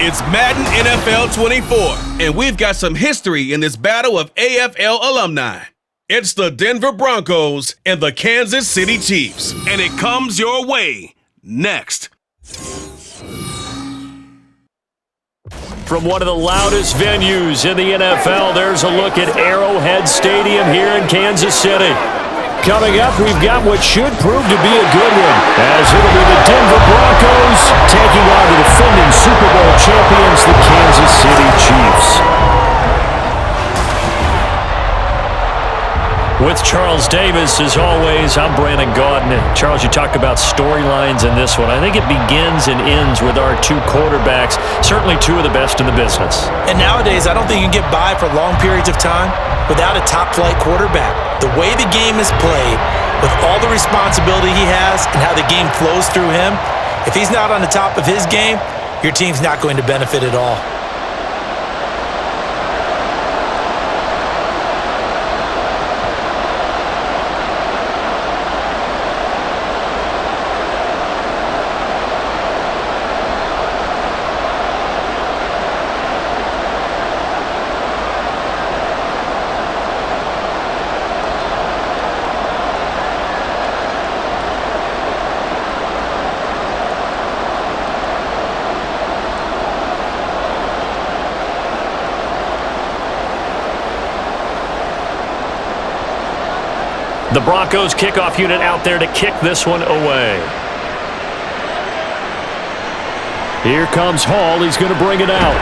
It's Madden NFL 24, and we've got some history in this battle of AFL alumni. It's the Denver Broncos and the Kansas City Chiefs, and it comes your way next. From one of the loudest venues in the NFL, there's a look at Arrowhead Stadium here in Kansas City. Coming up, we've got what should prove to be a good one, as it'll be the Denver Broncos taking on the defending Super Bowl champions, the Kansas City Chiefs. With Charles Davis, as always, I'm Brandon Gaudin. Charles, you talk about storylines in this one. I think it begins and ends with our two quarterbacks, certainly two of the best in the business. And nowadays, I don't think you can get by for long periods of time without a top-flight quarterback. The way the game is played, with all the responsibility he has and how the game flows through him, if he's not on the top of his game, your team's not going to benefit at all. The Broncos kickoff unit out there to kick this one away. Here comes Hall. He's going to bring it out.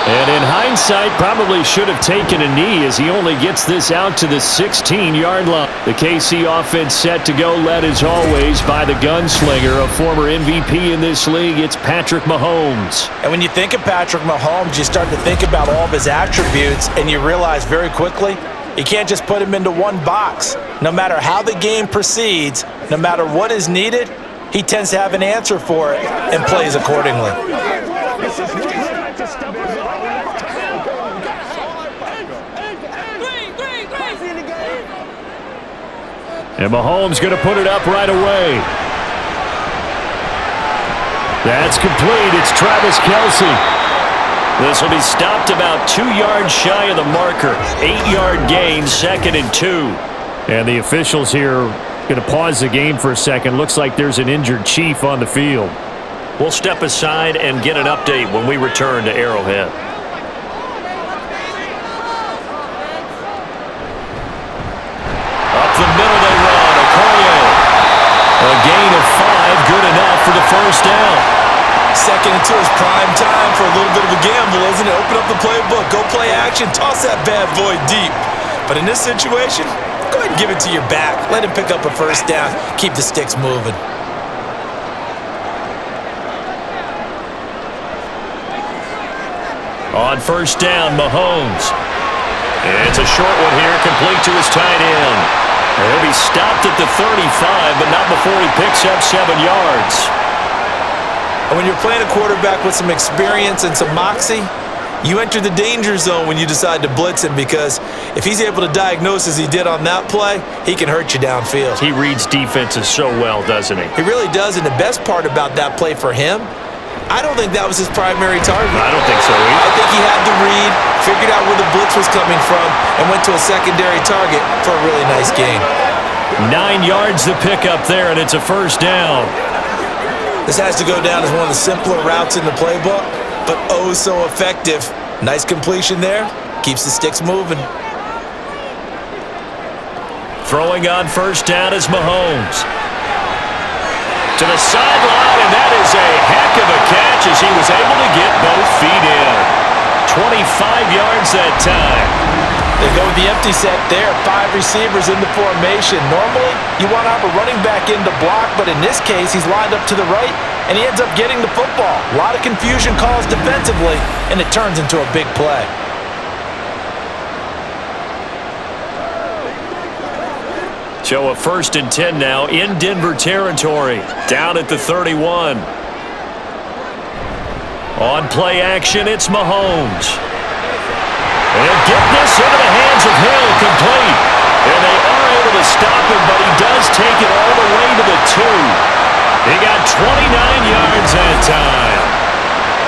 And in hindsight, probably should have taken a knee as he only gets this out to the 16-yard line. The KC offense set to go, led as always by the gunslinger, a former MVP in this league. It's Patrick Mahomes. And when you think of Patrick Mahomes, you start to think about all of his attributes, and you realize very quickly, you can't just put him into one box. No matter how the game proceeds, no matter what is needed, he tends to have an answer for it and plays accordingly. And Mahomes going to put it up right away. That's complete. It's Travis Kelce. This will be stopped about 2 yards shy of the marker. 8-yard gain, 2nd and 2. And the officials here going to pause the game for a second. Looks like there's an injured Chief on the field. We'll step aside and get an update when we return to Arrowhead. Up the middle they run. Okoye. A gain of 5, good enough for the first down. 2nd and 2 is prime time for a little bit of a gamble, isn't it? Open up the playbook, go play action, toss that bad boy deep. But in this situation, go ahead and give it to your back. Let him pick up a first down. Keep the sticks moving. On first down, Mahomes. It's a short one here, complete to his tight end. He'll be stopped at the 35, but not before he picks up 7 yards. And when you're playing a quarterback with some experience and some moxie, you enter the danger zone when you decide to blitz him, because if he's able to diagnose as he did on that play, he can hurt you downfield. He reads defenses so well, doesn't he? He really does, and the best part about that play for him, I don't think that was his primary target. I don't think so either. I think he had the read, figured out where the blitz was coming from, and went to a secondary target for a really nice gain. 9 yards to pick up there, and it's a first down. This has to go down as one of the simpler routes in the playbook, but oh so effective. Nice completion there. Keeps the sticks moving. Throwing on first down is Mahomes. To the sideline, and that is a heck of a catch as he was able to get both feet in. 25 yards that time. They go with the empty set there. 5 receivers in the formation. Normally, you want to have a running back in to block, but in this case, he's lined up to the right, and he ends up getting the football. A lot of confusion calls defensively, and it turns into a big play. So a 1st and 10 now in Denver territory. Down at the 31. On play action, it's Mahomes. And get this into the hands of Hill, complete. And they are able to stop him, but he does take it all the way to the 2. He got 29 yards that time.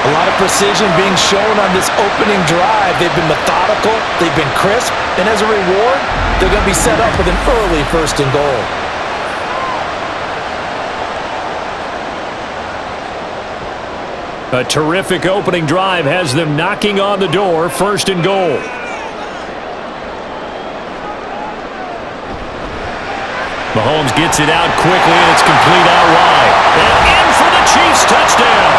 A lot of precision being shown on this opening drive. They've been methodical, they've been crisp, and as a reward, they're going to be set up with an early 1st and goal. A terrific opening drive has them knocking on the door, 1st and goal. Mahomes gets it out quickly, and it's complete out wide. And in for the Chiefs touchdown.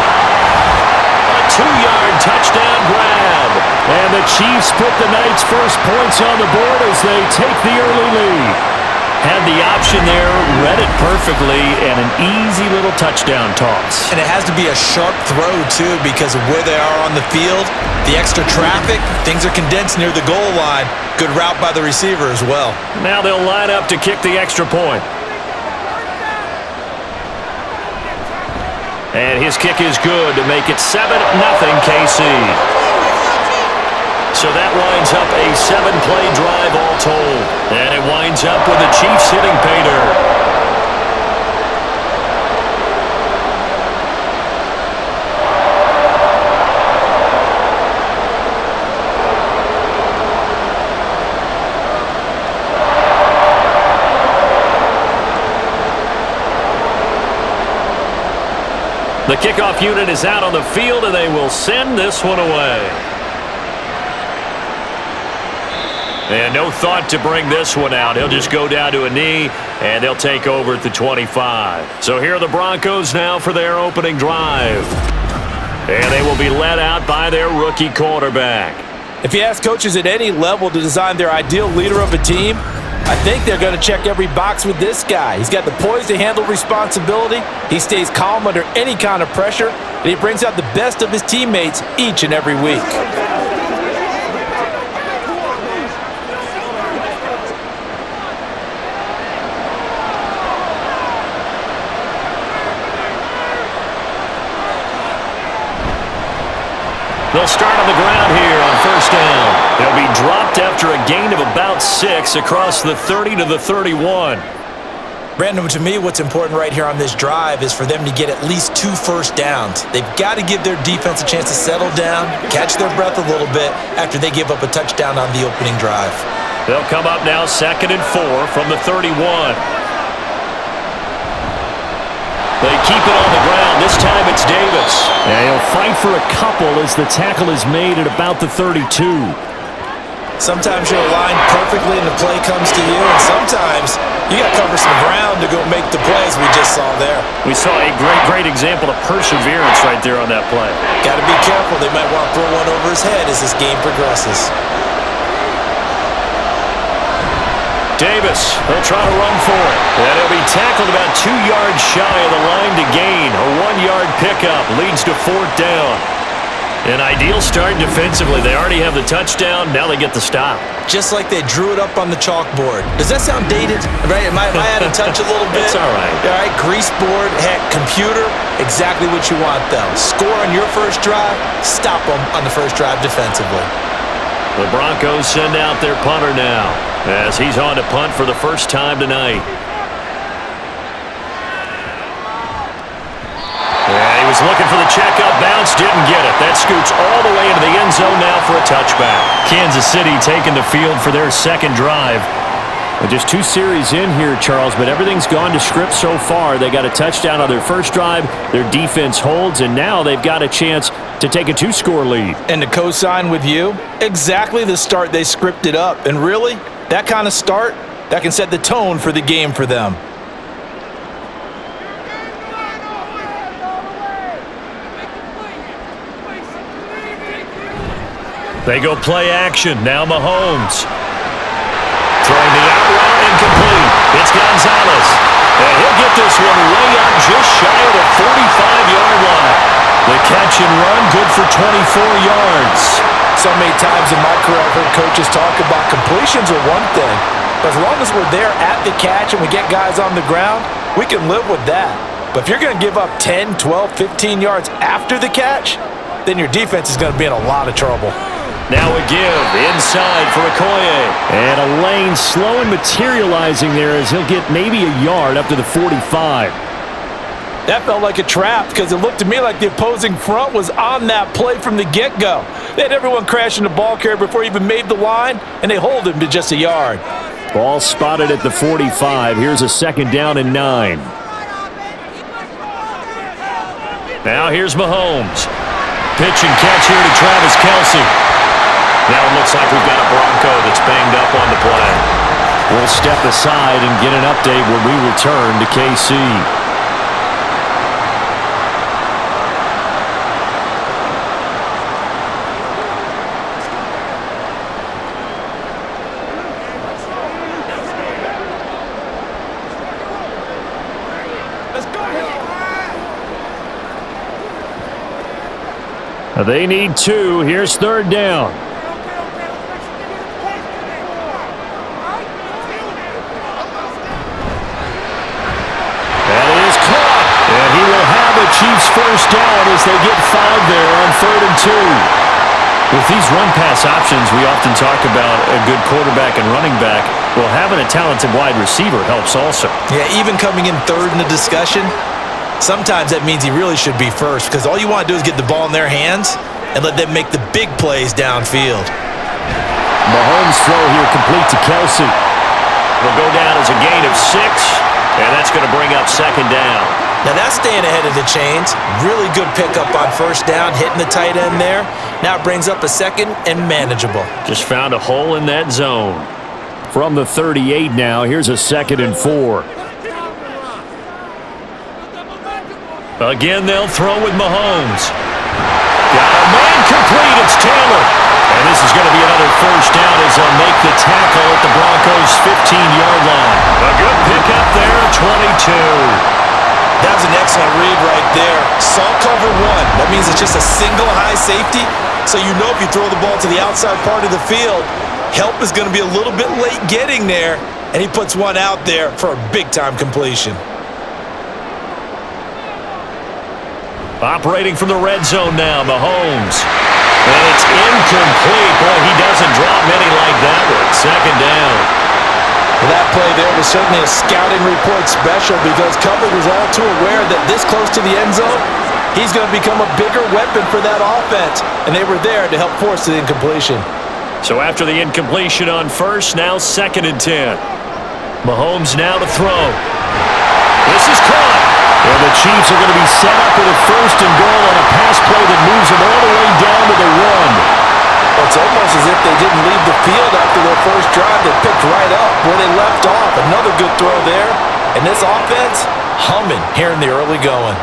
A 2-yard touchdown grab. And the Chiefs put the night's first points on the board as they take the early lead. Had the option there, read it perfectly, and an easy little touchdown toss. And it has to be a sharp throw, too, because of where they are on the field, the extra traffic, things are condensed near the goal line. Good route by the receiver as well. Now they'll line up to kick the extra point. And his kick is good to make it 7-0 KC. So that winds up a 7-play drive all told. And it winds up with the Chiefs hitting pay dirt. The kickoff unit is out on the field, and they will send this one away. And no thought to bring this one out. He'll just go down to a knee, and they'll take over at the 25. So here are the Broncos now for their opening drive. And they will be led out by their rookie quarterback. If you ask coaches at any level to design their ideal leader of a team, I think they're going to check every box with this guy. He's got the poise to handle responsibility. He stays calm under any kind of pressure, and he brings out the best of his teammates each and every week. They'll start on the ground here on 1st down. They'll be dropped after a gain of about 6 across the 30 to the 31. Brandon, to me, what's important right here on this drive is for them to get at least 2 first downs. They've got to give their defense a chance to settle down, catch their breath a little bit after they give up a touchdown on the opening drive. They'll come up now 2nd and 4 from the 31. They keep it on the ground. This time it's Davis. And he'll fight for a couple as the tackle is made at about the 32. Sometimes you're aligned perfectly and the play comes to you, and sometimes you got to cover some ground to go make the plays we just saw there. We saw a great example of perseverance right there on that play. Got to be careful. They might want to throw one over his head as this game progresses. Davis, they'll try to run for it. And he'll be tackled about 2 yards shy of the line to gain. A 1-yard pickup leads to 4th down. An ideal start defensively. They already have the touchdown. Now they get the stop. Just like they drew it up on the chalkboard. Does that sound dated? Right? Am I out of touch a little bit? It's all right. All right, grease board, heck, computer, exactly what you want, though. Score on your first drive, stop them on the first drive defensively. The Broncos send out their punter now as he's on to punt for the first time tonight. And he was looking for the checkup bounce, didn't get it. That scoots all the way into the end zone now for a touchback. Kansas City taking the field for their second drive. Just 2 series in here, Charles, but everything's gone to script so far. They got a touchdown on their first drive. Their defense holds, and now they've got a chance to take a 2-score lead. And to co-sign with you, exactly the start they scripted up. And really, that kind of start, that can set the tone for the game for them. They go play action. Now Mahomes. Throwing the out route incomplete. It's Gonzalez. And he'll get this one way up just shy of the 45-yard line. The catch and run good for 24 yards. So many times in my career I've heard coaches talk about completions are one thing. But as long as we're there at the catch and we get guys on the ground, we can live with that. But if you're going to give up 10, 12, 15 yards after the catch, then your defense is going to be in a lot of trouble. Now a give inside for Okoye. And a lane slow and materializing there as he'll get maybe a yard up to the 45. That felt like a trap because it looked to me like the opposing front was on that play from the get-go. They had everyone crashing the ball carrier before he even made the line, and they hold him to just a yard. Ball spotted at the 45. Here's a 2nd down and 9. Now here's Mahomes. Pitch and catch here to Travis Kelce. Now it looks like we've got a Bronco that's banged up on the play. We'll step aside and get an update when we return to KC. They need 2. Here's 3rd down. That is caught. And he will have the Chiefs' 1st down as they get 5 there on 3rd and 2. With these run-pass options, we often talk about a good quarterback and running back. Well, having a talented wide receiver helps also. Yeah, even coming in 3rd in the discussion, sometimes that means he really should be first because all you want to do is get the ball in their hands and let them make the big plays downfield. Mahomes' throw here complete to Kelce. Will go down as a gain of 6, and that's going to bring up 2nd down. Now that's staying ahead of the chains. Really good pickup on 1st down, hitting the tight end there. Now it brings up a 2nd and manageable. Just found a hole in that zone. From the 38 now, here's a 2nd and 4. Again, they'll throw with Mahomes. Got a man complete. It's Taylor. And this is going to be another 1st down as they'll make the tackle at the Broncos' 15-yard line. A good pickup there, 22. That was an excellent read right there. Saw cover 1. That means it's just a single high safety. So you know if you throw the ball to the outside part of the field, help is going to be a little bit late getting there. And he puts one out there for a big-time completion. Operating from the red zone now, Mahomes. And it's incomplete. Boy, he doesn't drop many like that one. 2nd down. Well, that play there was certainly a scouting report special because coverage was all too aware that this close to the end zone, he's going to become a bigger weapon for that offense. And they were there to help force the incompletion. So after the incompletion on 1st, now 2nd and 10. Mahomes now to throw. This is caught. And the Chiefs are going to be set up with a 1st and goal on a pass play that moves them all the way down to the 1. It's almost as if they didn't leave the field after their 1st drive. They picked right up where they left off. Another good throw there. And this offense, humming here in the early going.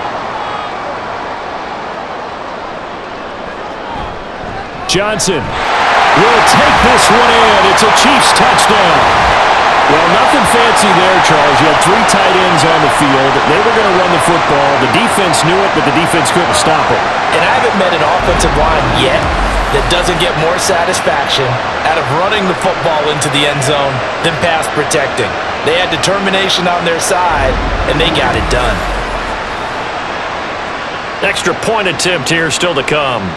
Johnson will take this one in. It's a Chiefs touchdown. Well, nothing fancy there, Charles. You had 3 tight ends on the field. They were going to run the football. The defense knew it, but the defense couldn't stop it. And I haven't met an offensive line yet that doesn't get more satisfaction out of running the football into the end zone than pass protecting. They had determination on their side, and they got it done. Extra point attempt here still to come.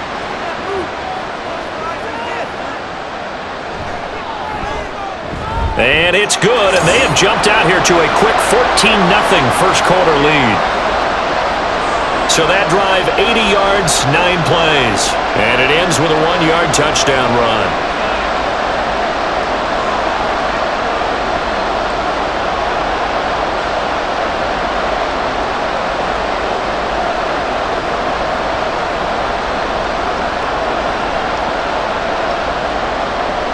And it's good, and they have jumped out here to a quick 14-0 first quarter lead. So that drive, 80 yards, 9 plays. And it ends with a 1-yard touchdown run.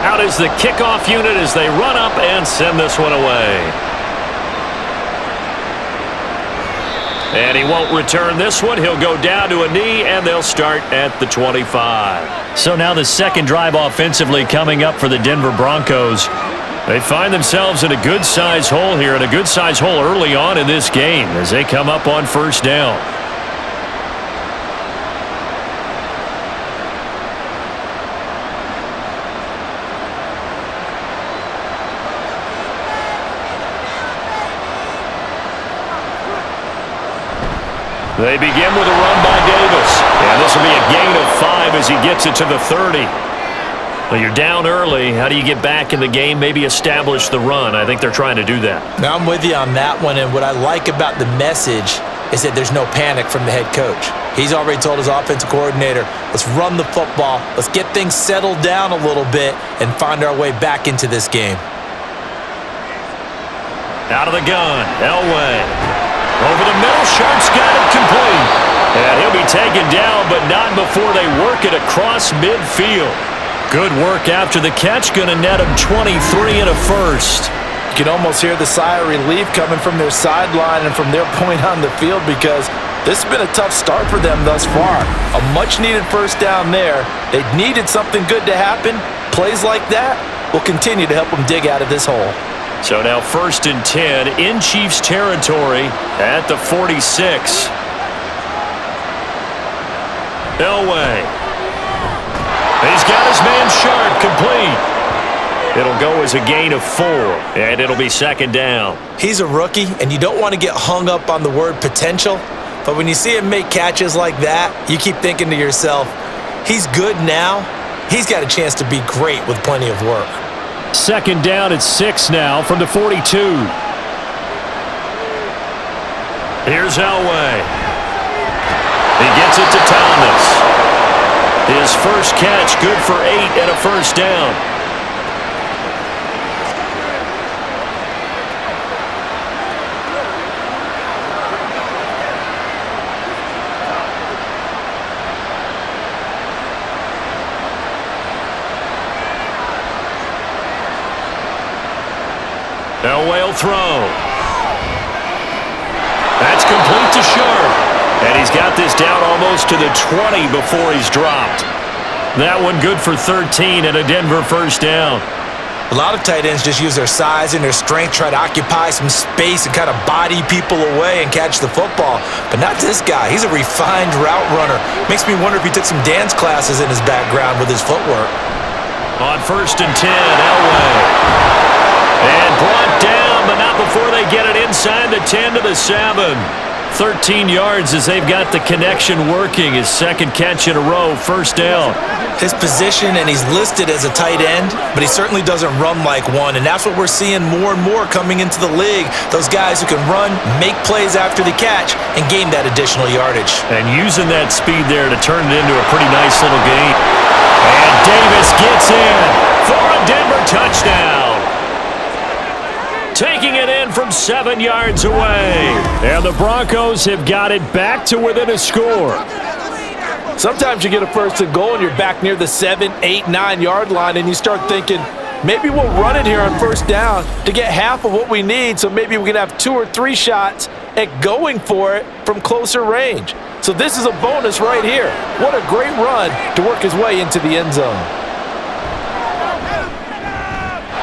Out is the kickoff unit as they run up and send this one away. And he won't return this one. He'll go down to a knee, and they'll start at the 25. So now the 2nd drive offensively coming up for the Denver Broncos. They find themselves in a good-size hole here, and a good-size hole early on in this game as they come up on 1st down. They begin with a run by Davis. And this will be a gain of 5 as he gets it to the 30. Well, you're down early. How do you get back in the game, maybe establish the run? I think they're trying to do that. Now I'm with you on that one, and what I like about the message is that there's no panic from the head coach. He's already told his offensive coordinator, let's run the football, let's get things settled down a little bit and find our way back into this game. Out of the gun, Elway. Over the middle, Sharp's got it complete. And he'll be taken down, but not before they work it across midfield. Good work after the catch, going to net him 23 and a first. You can almost hear the sigh of relief coming from their sideline and from their point on the field because this has been a tough start for them thus far. A much-needed first down there. They needed something good to happen. Plays like that will continue to help them dig out of this hole. So now 1st and 10 in Chiefs territory at the 46. Elway. He's got his man Sharp complete. It'll go as a gain of 4, and it'll be 2nd down. He's a rookie, and you don't want to get hung up on the word potential, but when you see him make catches like that, you keep thinking to yourself, he's good now. He's got a chance to be great with plenty of work. 2nd down at 6 now from the 42. Here's Elway. He gets it to Thomas. His first catch, good for 8 and a first down. Elway will throw. That's complete to Sharp. And he's got this down almost to the 20 before he's dropped. That one good for 13 and a Denver first down. A lot of tight ends just use their size and their strength, try to occupy some space and kind of body people away and catch the football. But not this guy. He's a refined route runner. Makes me wonder if he took some dance classes in his background with his footwork. On 1st and 10, Elway. And brought down, but not before they get it inside the 10 to the 7. 13 yards as they've got the connection working. His 2nd catch in a row, first down. His position, and he's listed as a tight end, but he certainly doesn't run like one, and that's what we're seeing more and more coming into the league. Those guys who can run, make plays after the catch, and gain that additional yardage. And using that speed there to turn it into a pretty nice little gain. And Davis gets in for a Denver touchdown. Taking it in from 7 yards away. And the Broncos have got it back to within a score. Sometimes you get a 1st and goal and you're back near the 7, 8, 9 yard line and you start thinking, maybe we'll run it here on 1st down to get half of what we need so maybe we can have 2 or 3 shots at going for it from closer range. So this is a bonus right here. What a great run to work his way into the end zone.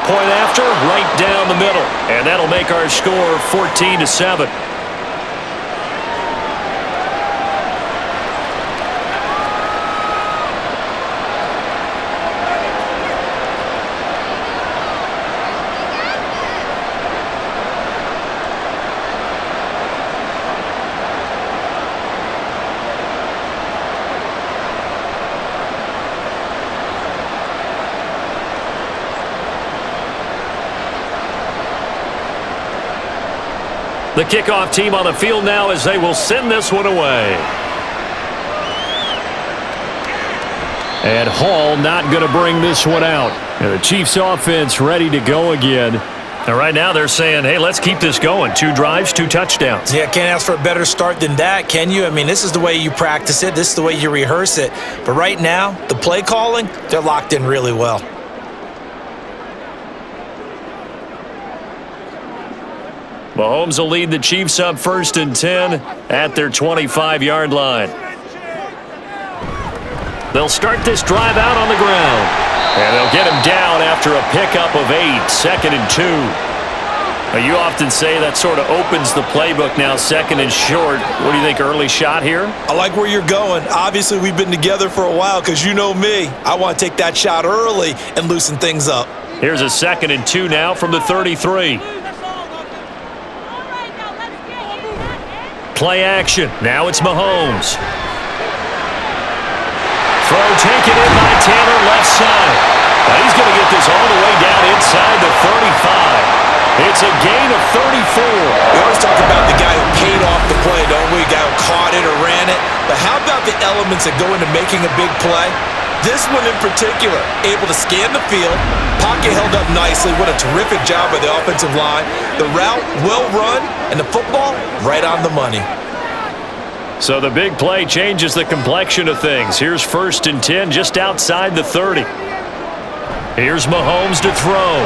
Point after, right down the middle. And that'll make our score 14-7. The kickoff team on the field now as they will send this one away. And Hall not going to bring this one out. And the Chiefs offense ready to go again. And right now they're saying, hey, let's keep this going. 2 drives, 2 touchdowns. Yeah, can't ask for a better start than that, can you? I mean, this is the way you practice it. This is the way you rehearse it. But right now, the play calling, they're locked in really well. Mahomes will lead the Chiefs up 1st and 10 at their 25-yard line. They'll start this drive out on the ground. And they'll get him down after a pickup of 8, 2nd and 2. Now, you often say that sort of opens the playbook now, 2nd and short. What do you think, early shot here? I like where you're going. Obviously, we've been together for a while because you know me. I want to take that shot early and loosen things up. Here's a 2nd and 2 now from the 33. Play action. Now it's Mahomes. Throw taken in by Taylor left side. Now he's going to get this all the way down inside the 35. It's a gain of 34. We always talk about the guy who paid off the play, don't we? elements that go into making a big play. This one in particular, able to scan the field, pocket held up nicely. What a terrific job by the offensive line. The route well run, and the football right on the money. So the big play changes the complexion of things. Here's 1st and 10 just outside the 30. Here's Mahomes to throw.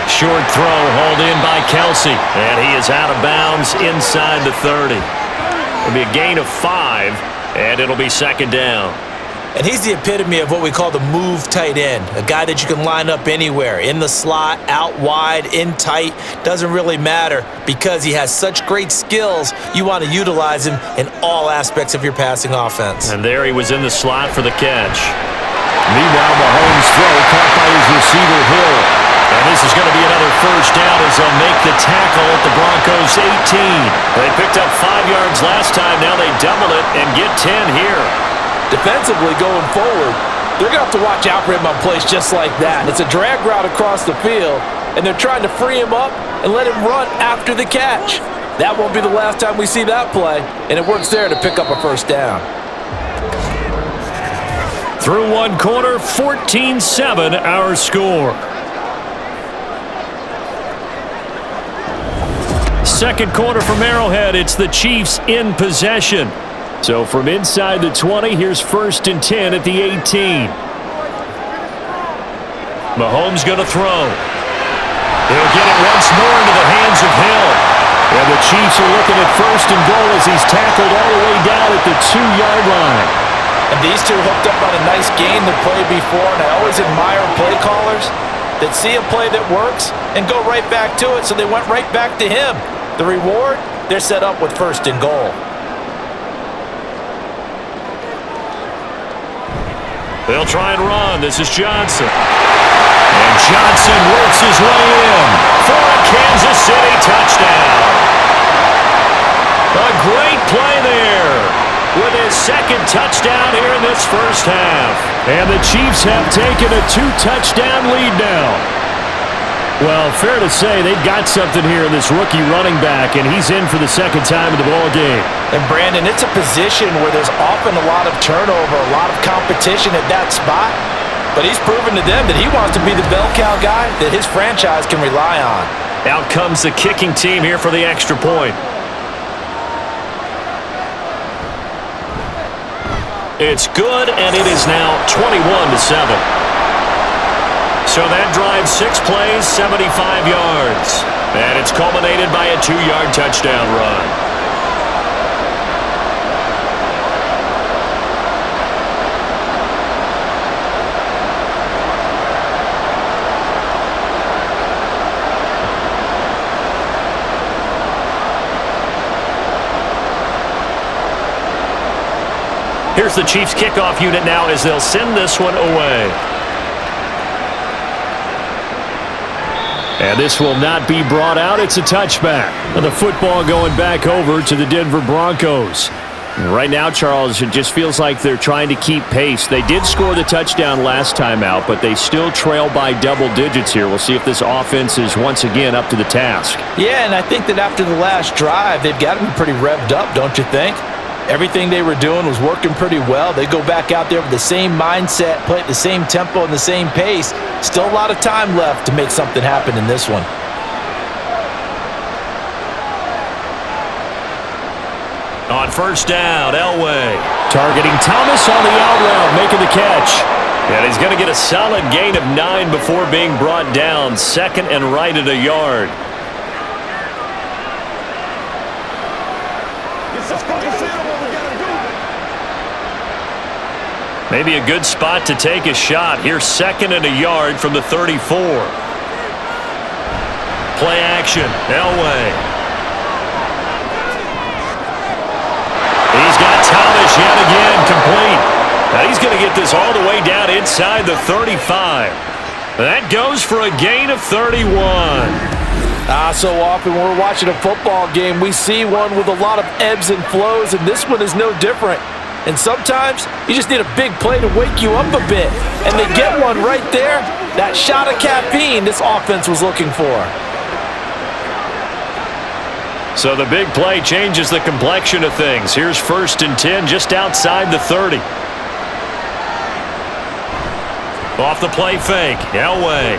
Short throw hauled in by Kelsey, and he is out of bounds inside the 30. It'll be a gain of 5, and it'll be 2nd down. And he's the epitome of what we call the move tight end, a guy that you can line up anywhere, in the slot, out wide, in tight, doesn't really matter because he has such great skills. You want to utilize him in all aspects of your passing offense. And there he was in the slot for the catch. Meanwhile, Mahomes' throw caught by his receiver Hill. And this is going to be another 1st down as they'll make the tackle at the Broncos' 18. They picked up 5 yards last time. Now they double it and get 10 here. Defensively going forward, they're going to have to watch out for him on plays just like that. It's a drag route across the field, and they're trying to free him up and let him run after the catch. That won't be the last time we see that play, and it works there to pick up a 1st down. Through one quarter, 14-7 our score. 2nd quarter from Arrowhead, it's the Chiefs in possession. So from inside the 20, here's 1st and 10 at the 18. Mahomes going to throw. He'll get it once more into the hands of Hill. And the Chiefs are looking at 1st and goal as he's tackled all the way down at the 2-yard line. And these two hooked up on a nice gain the play before, and I always admire play callers that see a play that works and go right back to it, so they went right back to him. The reward, they're set up with 1st and goal. They'll try and run. This is Johnson. And Johnson works his way in for a Kansas City touchdown. A great play there with his 2nd touchdown here in this 1st half. And the Chiefs have taken a 2-touchdown lead now. Well, fair to say they've got something here in this rookie running back, and he's in for the 2nd time in the ball game. And Brandon, it's a position where there's often a lot of turnover, a lot of competition at that spot. But he's proven to them that he wants to be the bell cow guy that his franchise can rely on. Out comes the kicking team here for the extra point. It's good, and it is now 21-7. So that drives 6 plays, 75 yards. And it's culminated by a 2-yard touchdown run. Here's the Chiefs kickoff unit now as they'll send this one away. And this will not be brought out. It's a touchback. And the football going back over to the Denver Broncos. And right now, Charles, it just feels like they're trying to keep pace. They did score the touchdown last time out, but they still trail by double digits here. We'll see if this offense is once again up to the task. Yeah, and I think that after the last drive, they've got to be pretty revved up, don't you think? Everything they were doing was working pretty well. They go back out there with the same mindset, play at the same tempo and the same pace. Still a lot of time left to make something happen in this one. On 1st down, Elway targeting Thomas on the out route, making the catch. And he's going to get a solid gain of 9 before being brought down. 2nd and right at a yard. Maybe a good spot to take a shot. Here's 2nd and a yard from the 34. Play action, Elway. He's got Thomas yet again, complete. Now he's going to get this all the way down inside the 35. That goes for a gain of 31. So often when we're watching a football game, we see one with a lot of ebbs and flows, and this one is no different. And sometimes you just need a big play to wake you up a bit. And they get one right there. That shot of caffeine this offense was looking for. So the big play changes the complexion of things. Here's 1st and 10 just outside the 30. Off the play fake. Elway.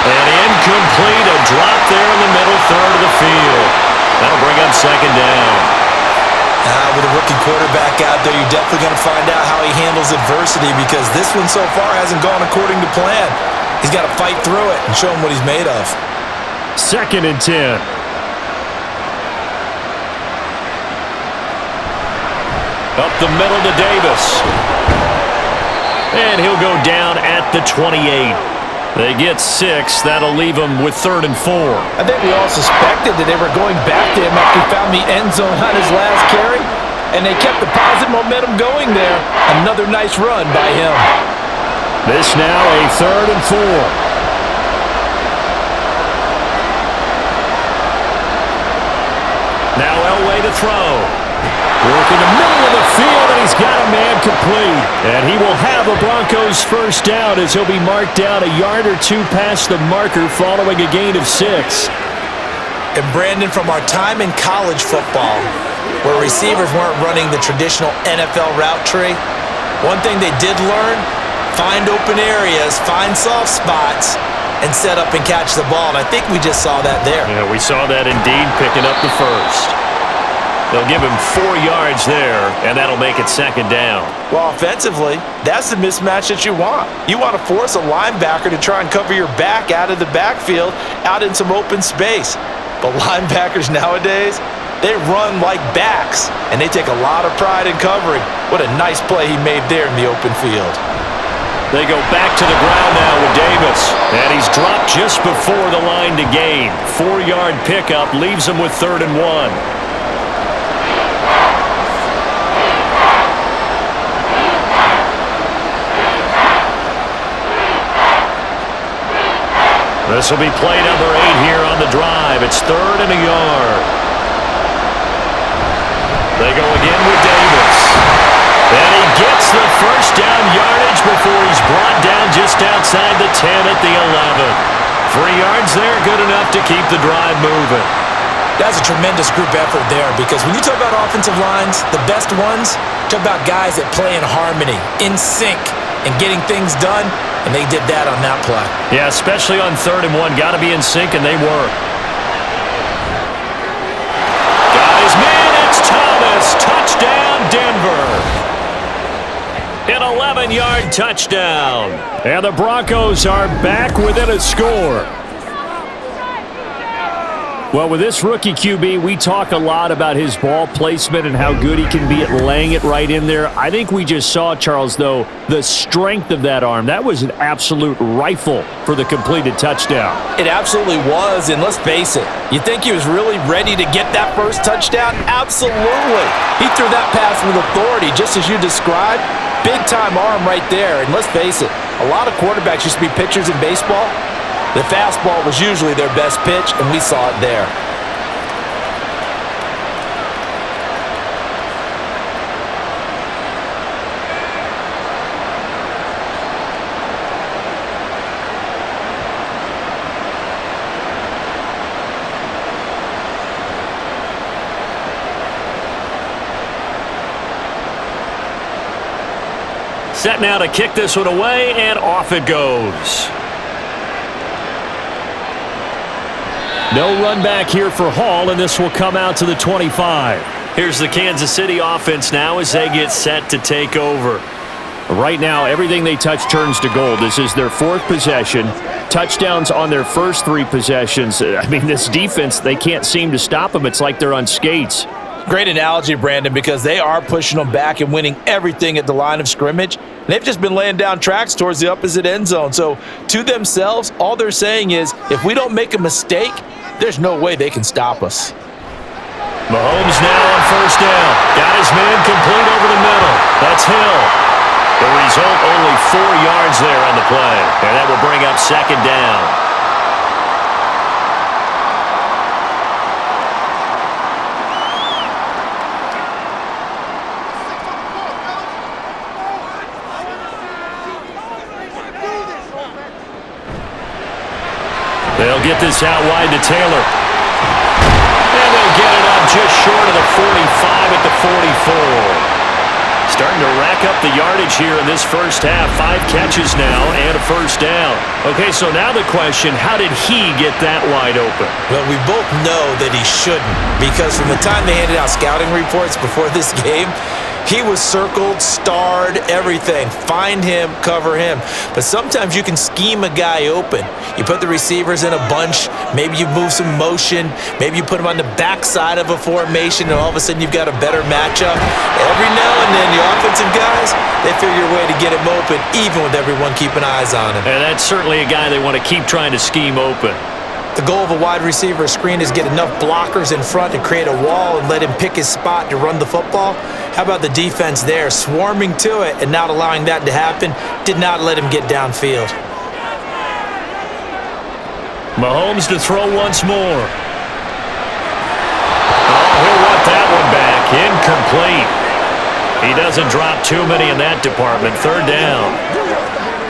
And incomplete. A drop there in the middle third of the field. That'll bring up 2nd down. With a rookie quarterback out there, you're definitely going to find out how he handles adversity, because this one so far hasn't gone according to plan. He's got to fight through it and show him what he's made of. 2nd and 10. Up the middle to Davis. And he'll go down at the 28. They get 6. That'll leave them with 3rd and 4. I think we all suspected that they were going back to him after he found the end zone on his last carry, and they kept the positive momentum going there. Another nice run by him. This now a 3rd and 4. Now Elway to throw. Work in the middle of the field, and he's got a man complete. And he will have a Broncos 1st down as he'll be marked down a yard or 2 past the marker following a gain of 6. And Brandon, from our time in college football, where receivers weren't running the traditional NFL route tree, one thing they did learn: find open areas, find soft spots, and set up and catch the ball. And I think we just saw that there. Yeah, we saw that indeed, picking up the 1st. They'll give him 4 yards there, and that'll make it 2nd down. Well, offensively, that's the mismatch that you want. You want to force a linebacker to try and cover your back out of the backfield, out in some open space. But linebackers nowadays, they run like backs, and they take a lot of pride in covering. What a nice play he made there in the open field. They go back to the ground now with Davis, and he's dropped just before the line to gain. 4-yard pickup leaves him with 3rd and 1. This will be play number 8 here on the drive. It's 3rd and a yard. They go again with Davis. And he gets the 1st down yardage before he's brought down just outside the 10 at the 11. 3 yards there, good enough to keep the drive moving. That's a tremendous group effort there, because when you talk about offensive lines, the best ones, talk about guys that play in harmony, in sync, and getting things done, and they did that on that play. Yeah, especially on 3rd and 1. Got to be in sync, and they were. Got his man, it's Thomas. Touchdown, Denver. An 11-yard touchdown. And the Broncos are back within a score. Well, with this rookie QB, we talk a lot about his ball placement and how good he can be at laying it right in there. I think we just saw, Charles, though, the strength of that arm. That was an absolute rifle for the completed touchdown. It absolutely was, and let's face it, you think he was really ready to get that first touchdown? Absolutely. He threw that pass with authority, just as you described. Big-time arm right there, and let's face it, a lot of quarterbacks used to be pitchers in baseball. The fastball was usually their best pitch, and we saw it there. Set now to kick this one away, and off it goes. No run back here for Hall, and this will come out to the 25. Here's the Kansas City offense now as they get set to take over. Right now, everything they touch turns to gold. This is their 4th possession. Touchdowns on their first 3 possessions. I mean, this defense, they can't seem to stop them. It's like they're on skates. Great analogy, Brandon, because they are pushing them back and winning everything at the line of scrimmage. They've just been laying down tracks towards the opposite end zone. So to themselves, all they're saying is, if we don't make a mistake, there's no way they can stop us. Mahomes now on 1st down. Got his man complete over the middle. That's Hill. The result, only 4 yards there on the play. And that will bring up 2nd down. They'll get this out wide to Taylor. And they'll get it up just short of the 45 at the 44. Starting to rack up the yardage here in this first half. 5 catches now and a first down. Okay, so now the question, how did he get that wide open? Well, we both know that he shouldn't, because from the time they handed out scouting reports before this game, he was circled, starred, everything. Find him, cover him. But sometimes you can scheme a guy open. You put the receivers in a bunch. Maybe you move some motion. Maybe you put him on the backside of a formation, and all of a sudden you've got a better matchup. Every now and then, the offensive guys, they figure a way to get him open, even with everyone keeping eyes on him. And that's certainly a guy they want to keep trying to scheme open. The goal of a wide receiver screen is get enough blockers in front to create a wall and let him pick his spot to run the football. How about the defense there, swarming to it and not allowing that to happen? Did not let him get downfield. Mahomes to throw once more. Oh, he'll want that one back. Incomplete. He doesn't drop too many in that department. Third down.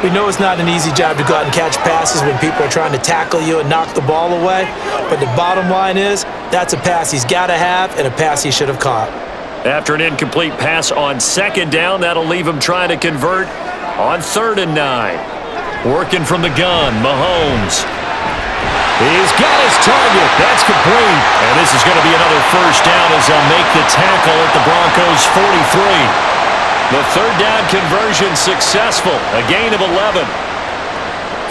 We know it's not an easy job to go out and catch passes when people are trying to tackle you and knock the ball away. But the bottom line is, that's a pass he's got to have and a pass he should have caught. After an incomplete pass on second down, that'll leave him trying to convert on 3rd and 9. Working from the gun, Mahomes. He's got his target. That's complete. And this is going to be another first down as they'll make the tackle at the Broncos' 43. The 3rd down conversion successful. A gain of 11.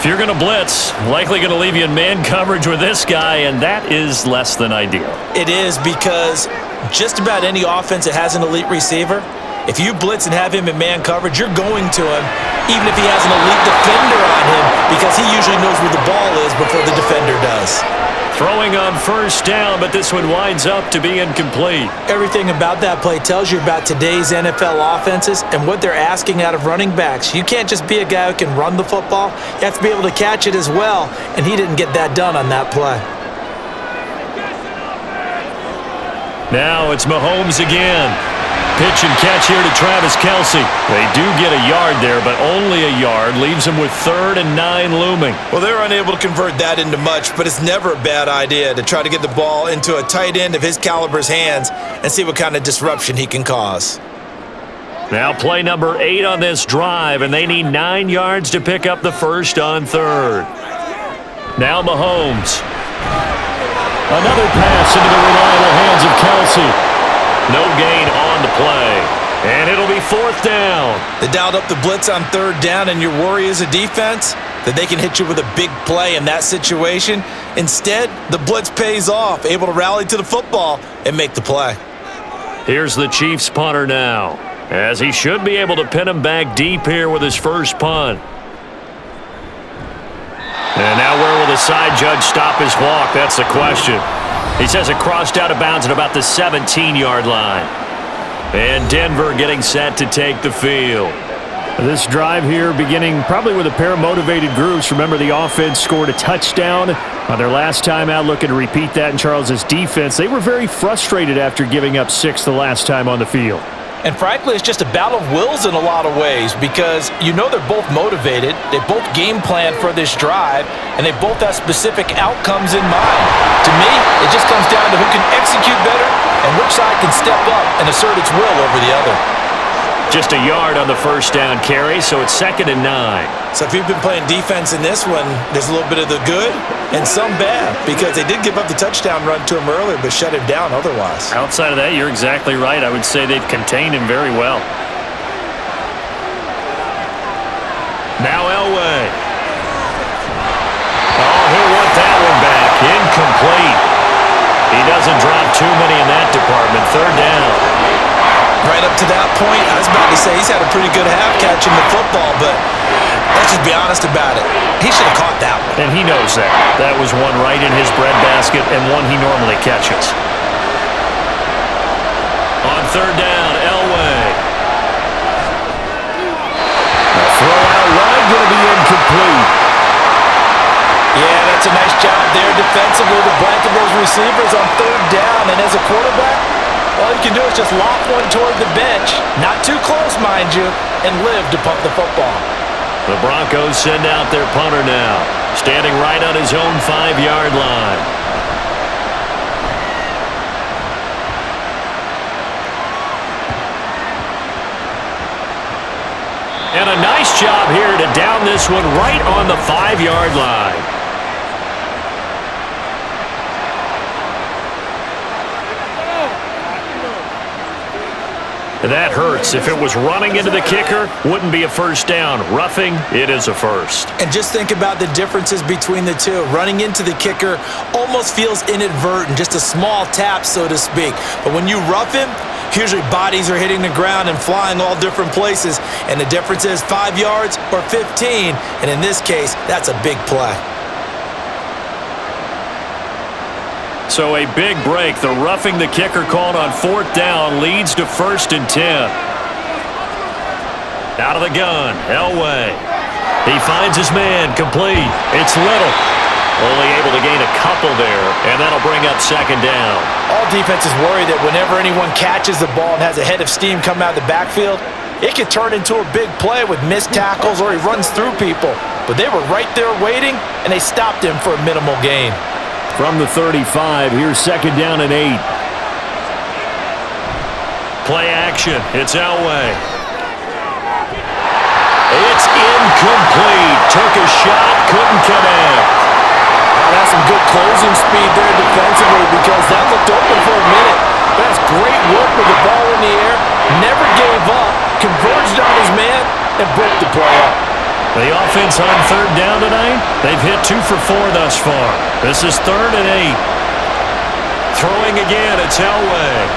If you're going to blitz, likely going to leave you in man coverage with this guy, and that is less than ideal. It is, because just about any offense that has an elite receiver, if you blitz and have him in man coverage, you're going to him, even if he has an elite defender on him, because he usually knows where the ball is before the defender does. Throwing on first down, but this one winds up to be incomplete. Everything about that play tells you about today's NFL offenses and what they're asking out of running backs. You can't just be a guy who can run the football. You have to be able to catch it as well, and he didn't get that done on that play. Now it's Mahomes again. Pitch and catch here to Travis Kelce. They do get a yard there, but only a yard. Leaves them with 3rd and 9 looming. Well, they're unable to convert that into much, but it's never a bad idea to try to get the ball into a tight end of his caliber's hands and see what kind of disruption he can cause. Now play number 8 on this drive, and they need 9 yards to pick up the first on 3rd. Now Mahomes. Another pass into the reliable hands of Kelce. No gain on the play. And it'll be 4th down. They dialed up the blitz on 3rd down, and your worry as a defense that they can hit you with a big play in that situation. Instead, the blitz pays off, able to rally to the football and make the play. Here's the Chiefs punter now, as he should be able to pin him back deep here with his first punt. And now where will the side judge stop his walk? That's the question. He says it crossed out of bounds at about the 17-yard line. And Denver getting set to take the field. This drive here beginning probably with a pair of motivated groups. Remember, the offense scored a touchdown on their last time out, looking to repeat that in Charles's defense. They were very frustrated after giving up 6 the last time on the field. And frankly, it's just a battle of wills in a lot of ways, because you know they're both motivated, they both game plan for this drive, and they both have specific outcomes in mind. To me, it just comes down to who can execute better and which side can step up and assert its will over the other. Just a yard on the first down carry, so it's 2nd and 9. So if you've been playing defense in this one, there's a little bit of the good and some bad, because they did give up the touchdown run to him earlier, but shut him down otherwise. Outside of that, you're exactly right. I would say they've contained him very well. Now Elway. Oh, he'll want that one back. Incomplete. He doesn't drop too many in that department. 3rd down. Right up to that point, I was about to say he's had a pretty good half catching the football, but let's just be honest about it. He should have caught that one. And he knows that. That was one right in his breadbasket and one he normally catches. On 3rd down, Elway. A throw out wide, going to be incomplete. Yeah, that's a nice job there defensively to blanket those receivers on 3rd down. And as a quarterback, all you can do is just lock one toward the bench, not too close, mind you, and live to punt the football. The Broncos send out their punter now. standing right on his own 5-yard line. And a nice job here to down this one right on the 5-yard line. That hurts. If it was running into the kicker, wouldn't be a first down. Roughing, it is a first. And just think about the differences between the two. Running into the kicker almost feels inadvertent, just a small tap, so to speak. But when you rough him, usually bodies are hitting the ground and flying all different places. And the difference is 5 yards or 15. And in this case, that's a big play. So a big break. The roughing the kicker called on 4th down leads to 1st and 10. Out of the gun, Elway. He finds his man, complete. It's Little. Only able to gain a couple there, and that'll bring up 2nd down. All defenses worry that whenever anyone catches the ball and has a head of steam come out of the backfield, it could turn into a big play with missed tackles or he runs through people. But they were right there waiting, and they stopped him for a minimal gain. From the 35, here's 2nd down and 8. Play action. It's Elway. It's incomplete. Took a shot, couldn't connect. Oh, that's some good closing speed there defensively because that looked open for a minute. That's great work with the ball in the air. Never gave up. Converged on his man and broke the play up. The offense on 3rd down tonight, they've hit 2 for 4 thus far. This is 3rd and 8. Throwing again, it's Elway.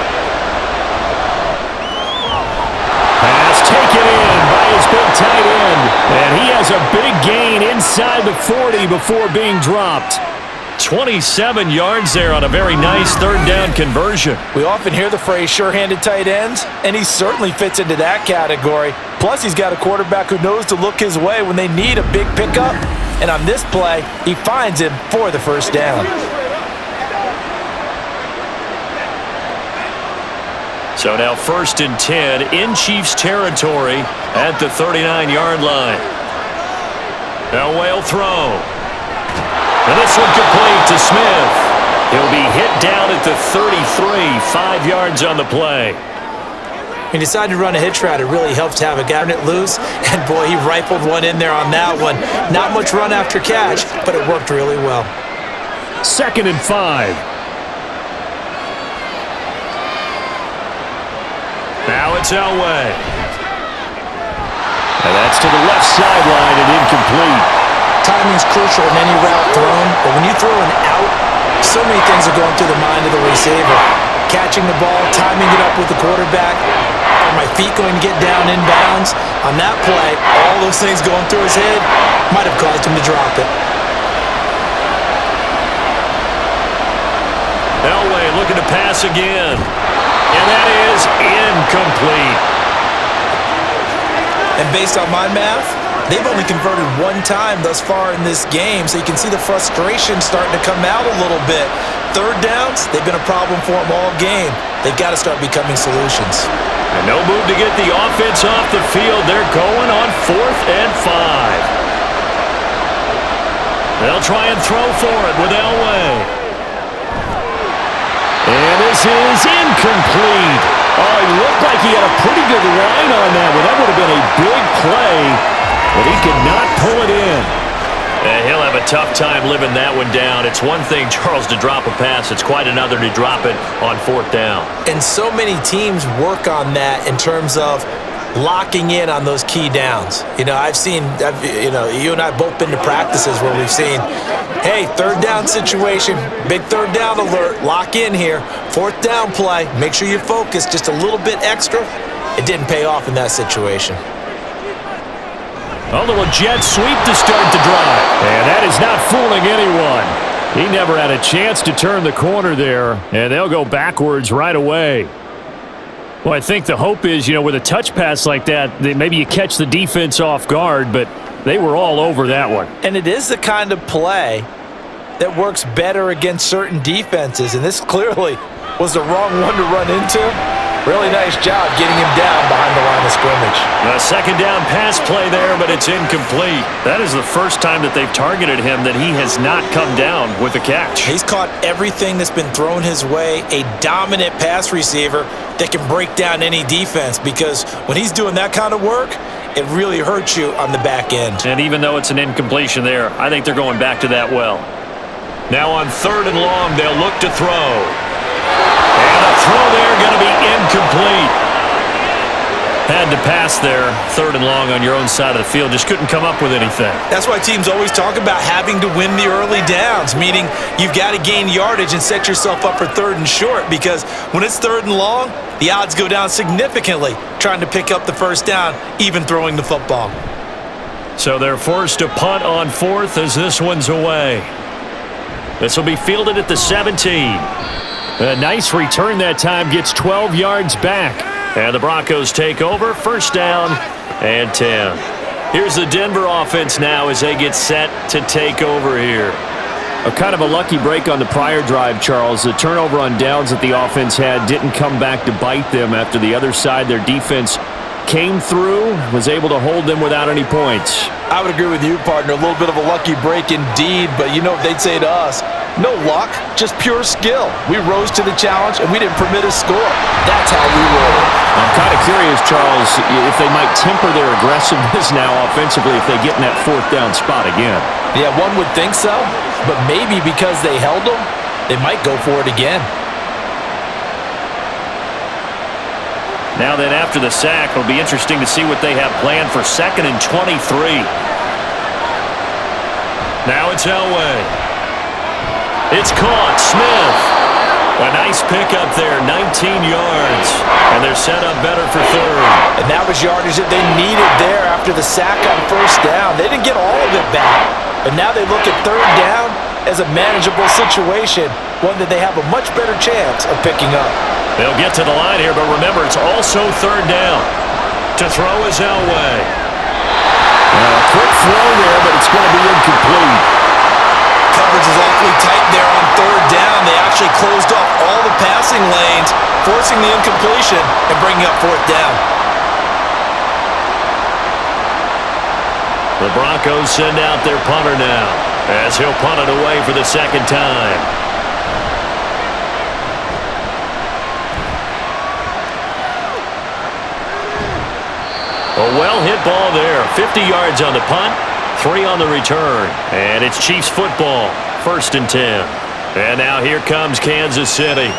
Pass taken in by his big tight end. And he has a big gain inside the 40 before being dropped. 27 yards there on a very nice 3rd down conversion. We often hear the phrase sure-handed tight ends, and he certainly fits into that category. Plus, he's got a quarterback who knows to look his way when they need a big pickup. And on this play, he finds him for the 1st down. So now 1st and 10 in Chiefs territory at the 39-yard line. Elway will throw. And this one complete to Smith. He'll be hit down at the 33, 5 yards on the play. He decided to run a hitch route. It really helped to have a guy it loose. And boy, he rifled one in there on that one. Not much run after catch, but it worked really well. 2nd and 5. Now it's Elway. And that's to the left sideline and incomplete. Timing's crucial in any route thrown, but when you throw an out, so many things are going through the mind of the receiver. Catching the ball, timing it up with the quarterback. Are my feet going to get down inbounds? On that play, all those things going through his head might have caused him to drop it. Elway looking to pass again. And that is incomplete. And based on my math, they've only converted 1 time thus far in this game, so you can see the frustration starting to come out a little bit. 3rd downs, they've been a problem for them all game. They've got to start becoming solutions. And no move to get the offense off the field. They're going on 4th and 5. They'll try and throw for it with Elway. And this is incomplete. Oh, he looked like he had a pretty good line on that one. That would have been a big play, but he could not pull it in. He'll have a tough time living that one down. It's one thing, Charles, to drop a pass. It's quite another to drop it on 4th down. And so many teams work on that in terms of locking in on those key downs. You know, you and I both been to practices where we've seen, hey, 3rd down situation, big 3rd down alert, lock in here, 4th down play, make sure you focus just a little bit extra. It didn't pay off in that situation. A little jet sweep to start the drive. And that is not fooling anyone. He never had a chance to turn the corner there, and they'll go backwards right away. Well, I think the hope is, with a touch pass like that, maybe you catch the defense off guard, but they were all over that one. And it is the kind of play that works better against certain defenses, and this clearly was the wrong one to run into. Really nice job getting him down behind the line of scrimmage. A second down pass play there, but it's incomplete. That is the first time that they've targeted him that he has not come down with a catch. He's caught everything that's been thrown his way, a dominant pass receiver that can break down any defense, because when he's doing that kind of work, it really hurts you on the back end. And even though it's an incompletion there, I think they're going back to that well. Now on 3rd and long, they'll look to throw. And a throw there going to be incomplete. Had to pass there, 3rd and long on your own side of the field. Just couldn't come up with anything. That's why teams always talk about having to win the early downs, meaning you've got to gain yardage and set yourself up for 3rd and short, because when it's 3rd and long, the odds go down significantly trying to pick up the first down, even throwing the football. So they're forced to punt on 4th as this one's away. This will be fielded at the 17. A nice return that time, gets 12 yards back. And the Broncos take over, 1st down and 10. Here's the Denver offense now as they get set to take over here. A kind of a lucky break on the prior drive, Charles. The turnover on downs that the offense had didn't come back to bite them after the other side. Their defense came through, was able to hold them without any points. I would agree with you, partner. A little bit of a lucky break indeed, but you know what they'd say to us? No luck, just pure skill. We rose to the challenge, and we didn't permit a score. That's how we roll. I'm kind of curious, Charles, if they might temper their aggressiveness now offensively if they get in that 4th down spot again. Yeah, one would think so, but maybe because they held them, they might go for it again. Now then, after the sack, it'll be interesting to see what they have planned for 2nd and 23. Now it's Elway. It's caught. Smith. A nice pickup there, 19 yards. And they're set up better for 3rd. And that was yardage that they needed there after the sack on 1st down. They didn't get all of it back, but now they look at 3rd down as a manageable situation, one that they have a much better chance of picking up. They'll get to the line here, but remember, it's also 3rd down. To throw is Elway. Quick throw there, but it's going to be incomplete. Coverage is awfully tight there on 3rd down. They actually closed off all the passing lanes, forcing the incompletion and bringing up 4th down. The Broncos send out their punter now, as he'll punt it away for the 2nd time. A well-hit ball there. 50 yards on the punt, 3 on the return. And it's Chiefs football, 1st and 10. And now here comes Kansas City.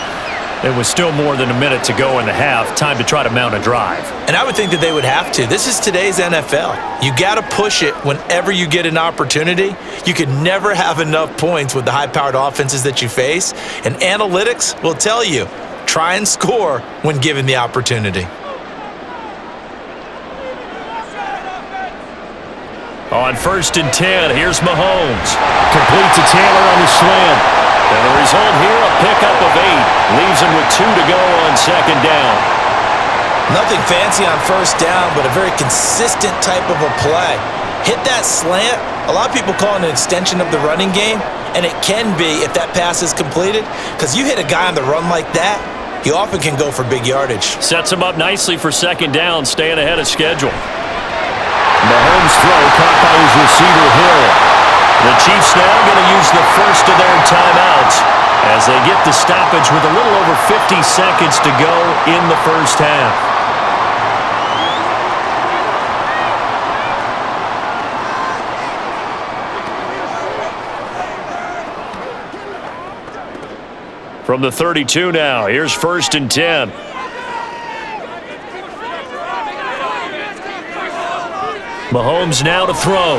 It was still more than a minute to go in the half. Time to try to mount a drive. And I would think that they would have to. This is today's NFL. You got to push it whenever you get an opportunity. You could never have enough points with the high-powered offenses that you face. And analytics will tell you, try and score when given the opportunity. On 1st and 10, here's Mahomes. Complete to Taylor on the slant. And the result here, a pickup of 8. Leaves him with 2 to go on 2nd down. Nothing fancy on 1st down, but a very consistent type of a play. Hit that slant. A lot of people call it an extension of the running game, and it can be if that pass is completed, because you hit a guy on the run like that, you often can go for big yardage. Sets him up nicely for 2nd down, staying ahead of schedule. Mahomes' throw caught by his receiver, Hill. The Chiefs now going to use the first of their timeouts as they get the stoppage with a little over 50 seconds to go in the 1st half. From the 32 now, here's 1st and 10. Mahomes now to throw.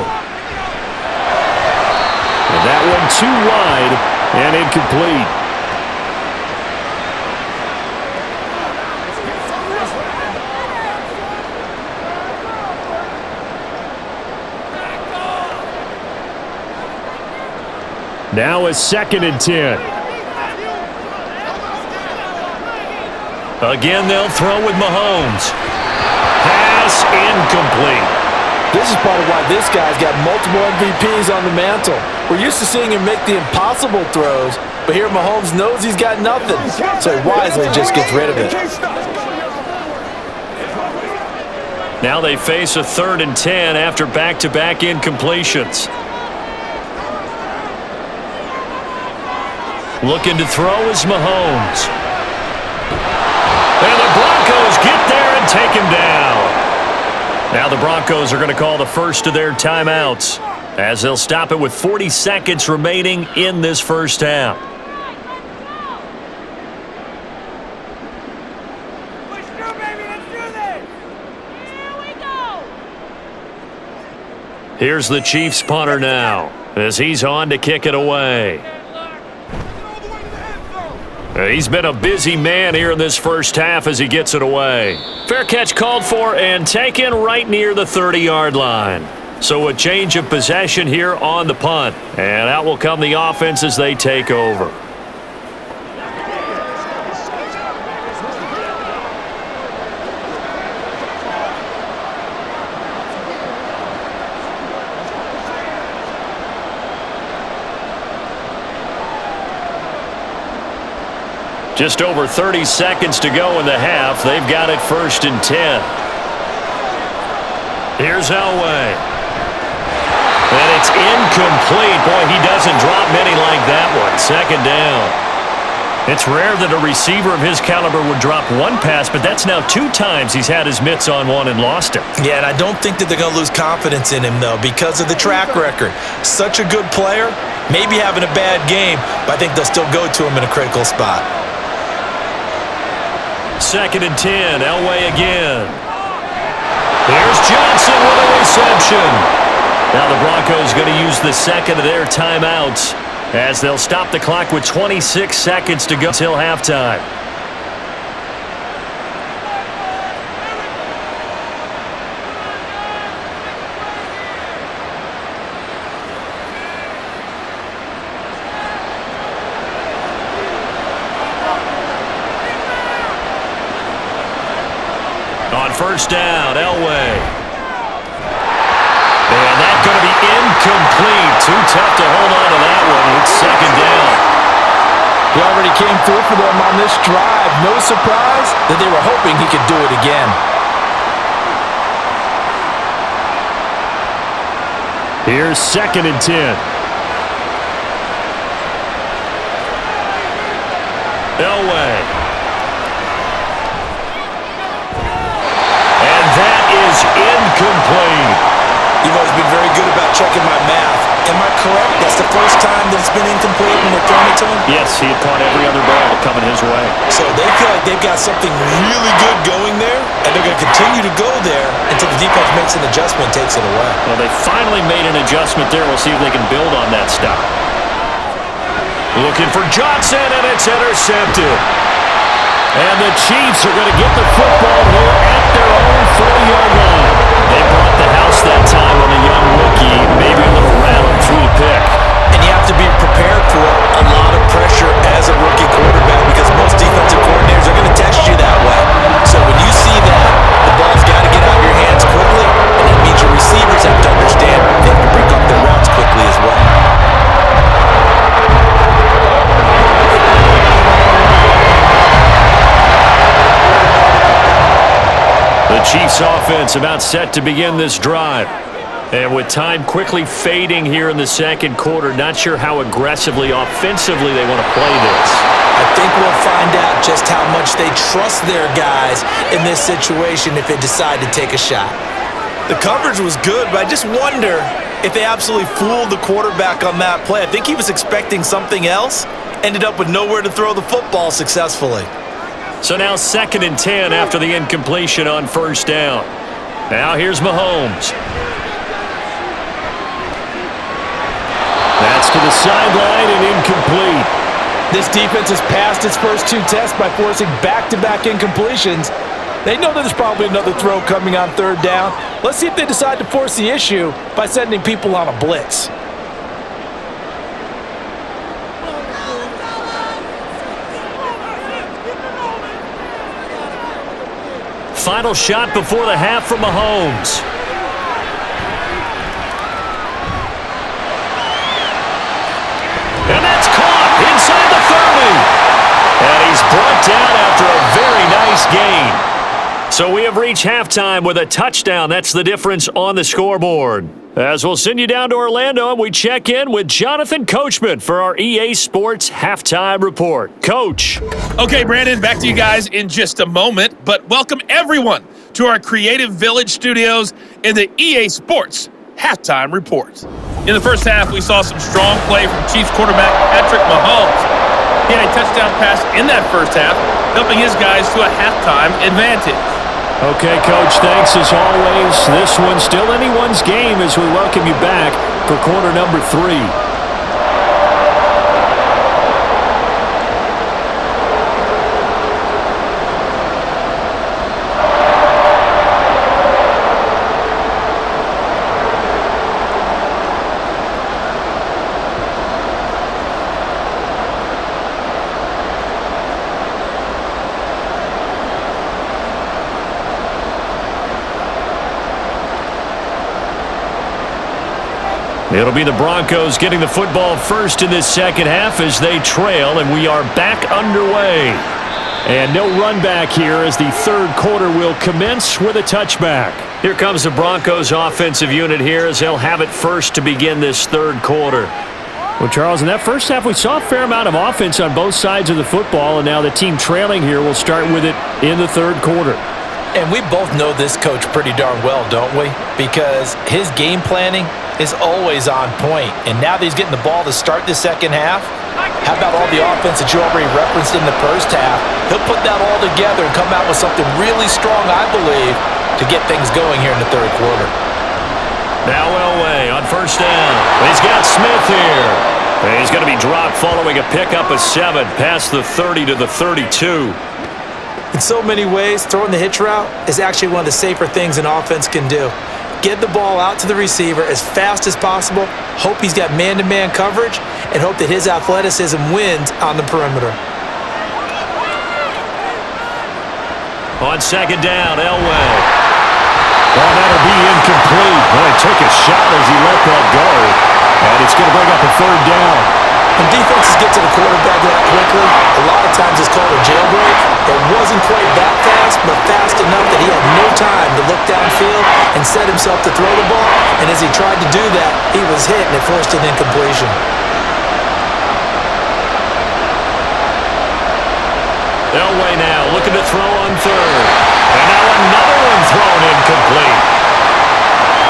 And that one too wide and incomplete. Now a 2nd and 10. Again, they'll throw with Mahomes. Pass incomplete. This is part of why this guy's got multiple MVPs on the mantle. We're used to seeing him make the impossible throws, but here Mahomes knows he's got nothing, so he wisely just gets rid of it. Now they face a 3rd and 10 after back-to-back incompletions. Looking to throw is Mahomes. And the Broncos get there and take him down. Now the Broncos are going to call the first of their timeouts as they'll stop it with 40 seconds remaining in this first half. Here's the Chiefs punter now as he's on to kick it away. He's been a busy man here in this first half as he gets it away. Fair catch called for and taken right near the 30-yard line. So a change of possession here on the punt. And out will come the offense as they take over. Just over 30 seconds to go in the half. They've got it 1st and 10. Here's Elway. And it's incomplete. Boy, he doesn't drop many like that one. 2nd down. It's rare that a receiver of his caliber would drop one pass, but that's now 2 times he's had his mitts on one and lost it. Yeah, and I don't think that they're going to lose confidence in him, though, because of the track record. Such a good player, maybe having a bad game, but I think they'll still go to him in a critical spot. 2nd and 10, Elway again. Here's Johnson with a reception. Now the Broncos going to use the second of their timeouts as they'll stop the clock with 26 seconds to go until halftime. On 1st down, Elway. And that's going to be incomplete. Too tough to hold on to that one. It's 2nd down. He already came through for them on this drive. No surprise that they were hoping he could do it again. Here's 2nd and 10. Elway. That is incomplete. You've always been very good about checking my math. Am I correct? That's the first time that it's been incomplete when they're throwing it to him? Yes, he had caught every other ball coming his way. So they feel like they've got something really good going there, and they're going to continue to go there until the defense makes an adjustment and takes it away. Well, they finally made an adjustment there. We'll see if they can build on that stop. Looking for Johnson, and it's intercepted. And the Chiefs are going to get the football here at their own 40-yard line. They brought the house that time on a young rookie, maybe a little rattled through the pick. And you have to be prepared for a lot of pressure as a rookie quarterback because most defensive coordinators are going to test you that way. So when you see that, the ball's got to get out of your hands quickly, and that means your receivers have to understand they have to break up their routes quickly as well. The Chiefs offense about set to begin this drive. And with time quickly fading here in the second quarter, not sure how aggressively, offensively they want to play this. I think we'll find out just how much they trust their guys in this situation if they decide to take a shot. The coverage was good, but I just wonder if they absolutely fooled the quarterback on that play. I think he was expecting something else, ended up with nowhere to throw the football successfully. So now 2nd and 10 after the incompletion on 1st down. Now here's Mahomes. That's to the sideline and incomplete. This defense has passed its first 2 tests by forcing back-to-back incompletions. They know that there's probably another throw coming on 3rd down. Let's see if they decide to force the issue by sending people on a blitz. Final shot before the half from Mahomes. And that's caught inside the 30. And he's brought down after a very nice gain. So So we have reached halftime with a touchdown. That's the difference on the scoreboard. As we'll send you down to Orlando, and we check in with Jonathan Coachman for our EA Sports Halftime Report. Coach. Okay, Brandon, back to you guys in just a moment, but welcome everyone to our Creative Village studios in the EA Sports Halftime Report. In the first half, we saw some strong play from Chiefs quarterback Patrick Mahomes. He had a touchdown pass in that first half, helping his guys to a halftime advantage. Okay, Coach, thanks as always. This one's still anyone's game as we welcome you back for quarter number 3. It'll be the Broncos getting the football first in this second half as they trail, and we are back underway. And no run back here as the third quarter will commence with a touchback. Here comes the Broncos offensive unit here as they'll have it first to begin this third quarter. Well, Charles, in that first half, we saw a fair amount of offense on both sides of the football, and now the team trailing here will start with it in the third quarter. And we both know this coach pretty darn well, don't we? Because his game planning is always on point. And now that he's getting the ball to start the second half, how about all the offense that you already referenced in the first half? He'll put that all together and come out with something really strong, I believe, to get things going here in the third quarter. Now Elway on first down. He's got Smith here. And he's going to be dropped following a pickup of 7 past the 30 to the 32. In so many ways, throwing the hitch route is actually one of the safer things an offense can do. Get the ball out to the receiver as fast as possible, hope he's got man-to-man coverage, and hope that his athleticism wins on the perimeter. On second down, Elway. Well, that'll be incomplete. Well, he took a shot as he let that go, and it's going to bring up a third down. When defenses get to the quarterback that quickly, a lot of times it's called a jailbreak. It wasn't quite that fast, but fast enough that he had no time to look downfield and set himself to throw the ball. And as he tried to do that, he was hit and it forced an incompletion. Elway now looking to throw on third. And now another one thrown incomplete.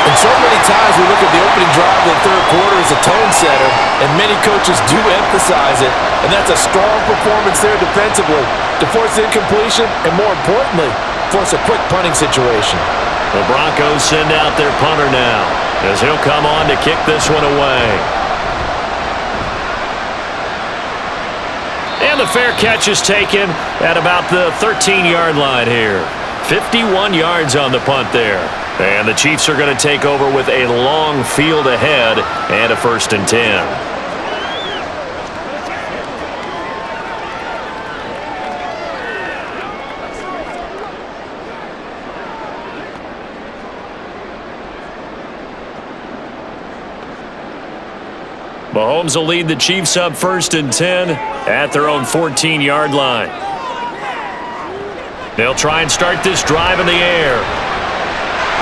And so many times we look at the opening drive of the third quarter as a tone setter, and many coaches do emphasize it, and that's a strong performance there defensively to force incompletion and, more importantly, force a quick punting situation. The Broncos send out their punter now as he'll come on to kick this one away. And the fair catch is taken at about the 13-yard line here. 51 yards on the punt there. And the Chiefs are going to take over with a long field ahead and a 1st and 10. Mahomes will lead the Chiefs up 1st and 10 at their own 14-yard line. They'll try and start this drive in the air.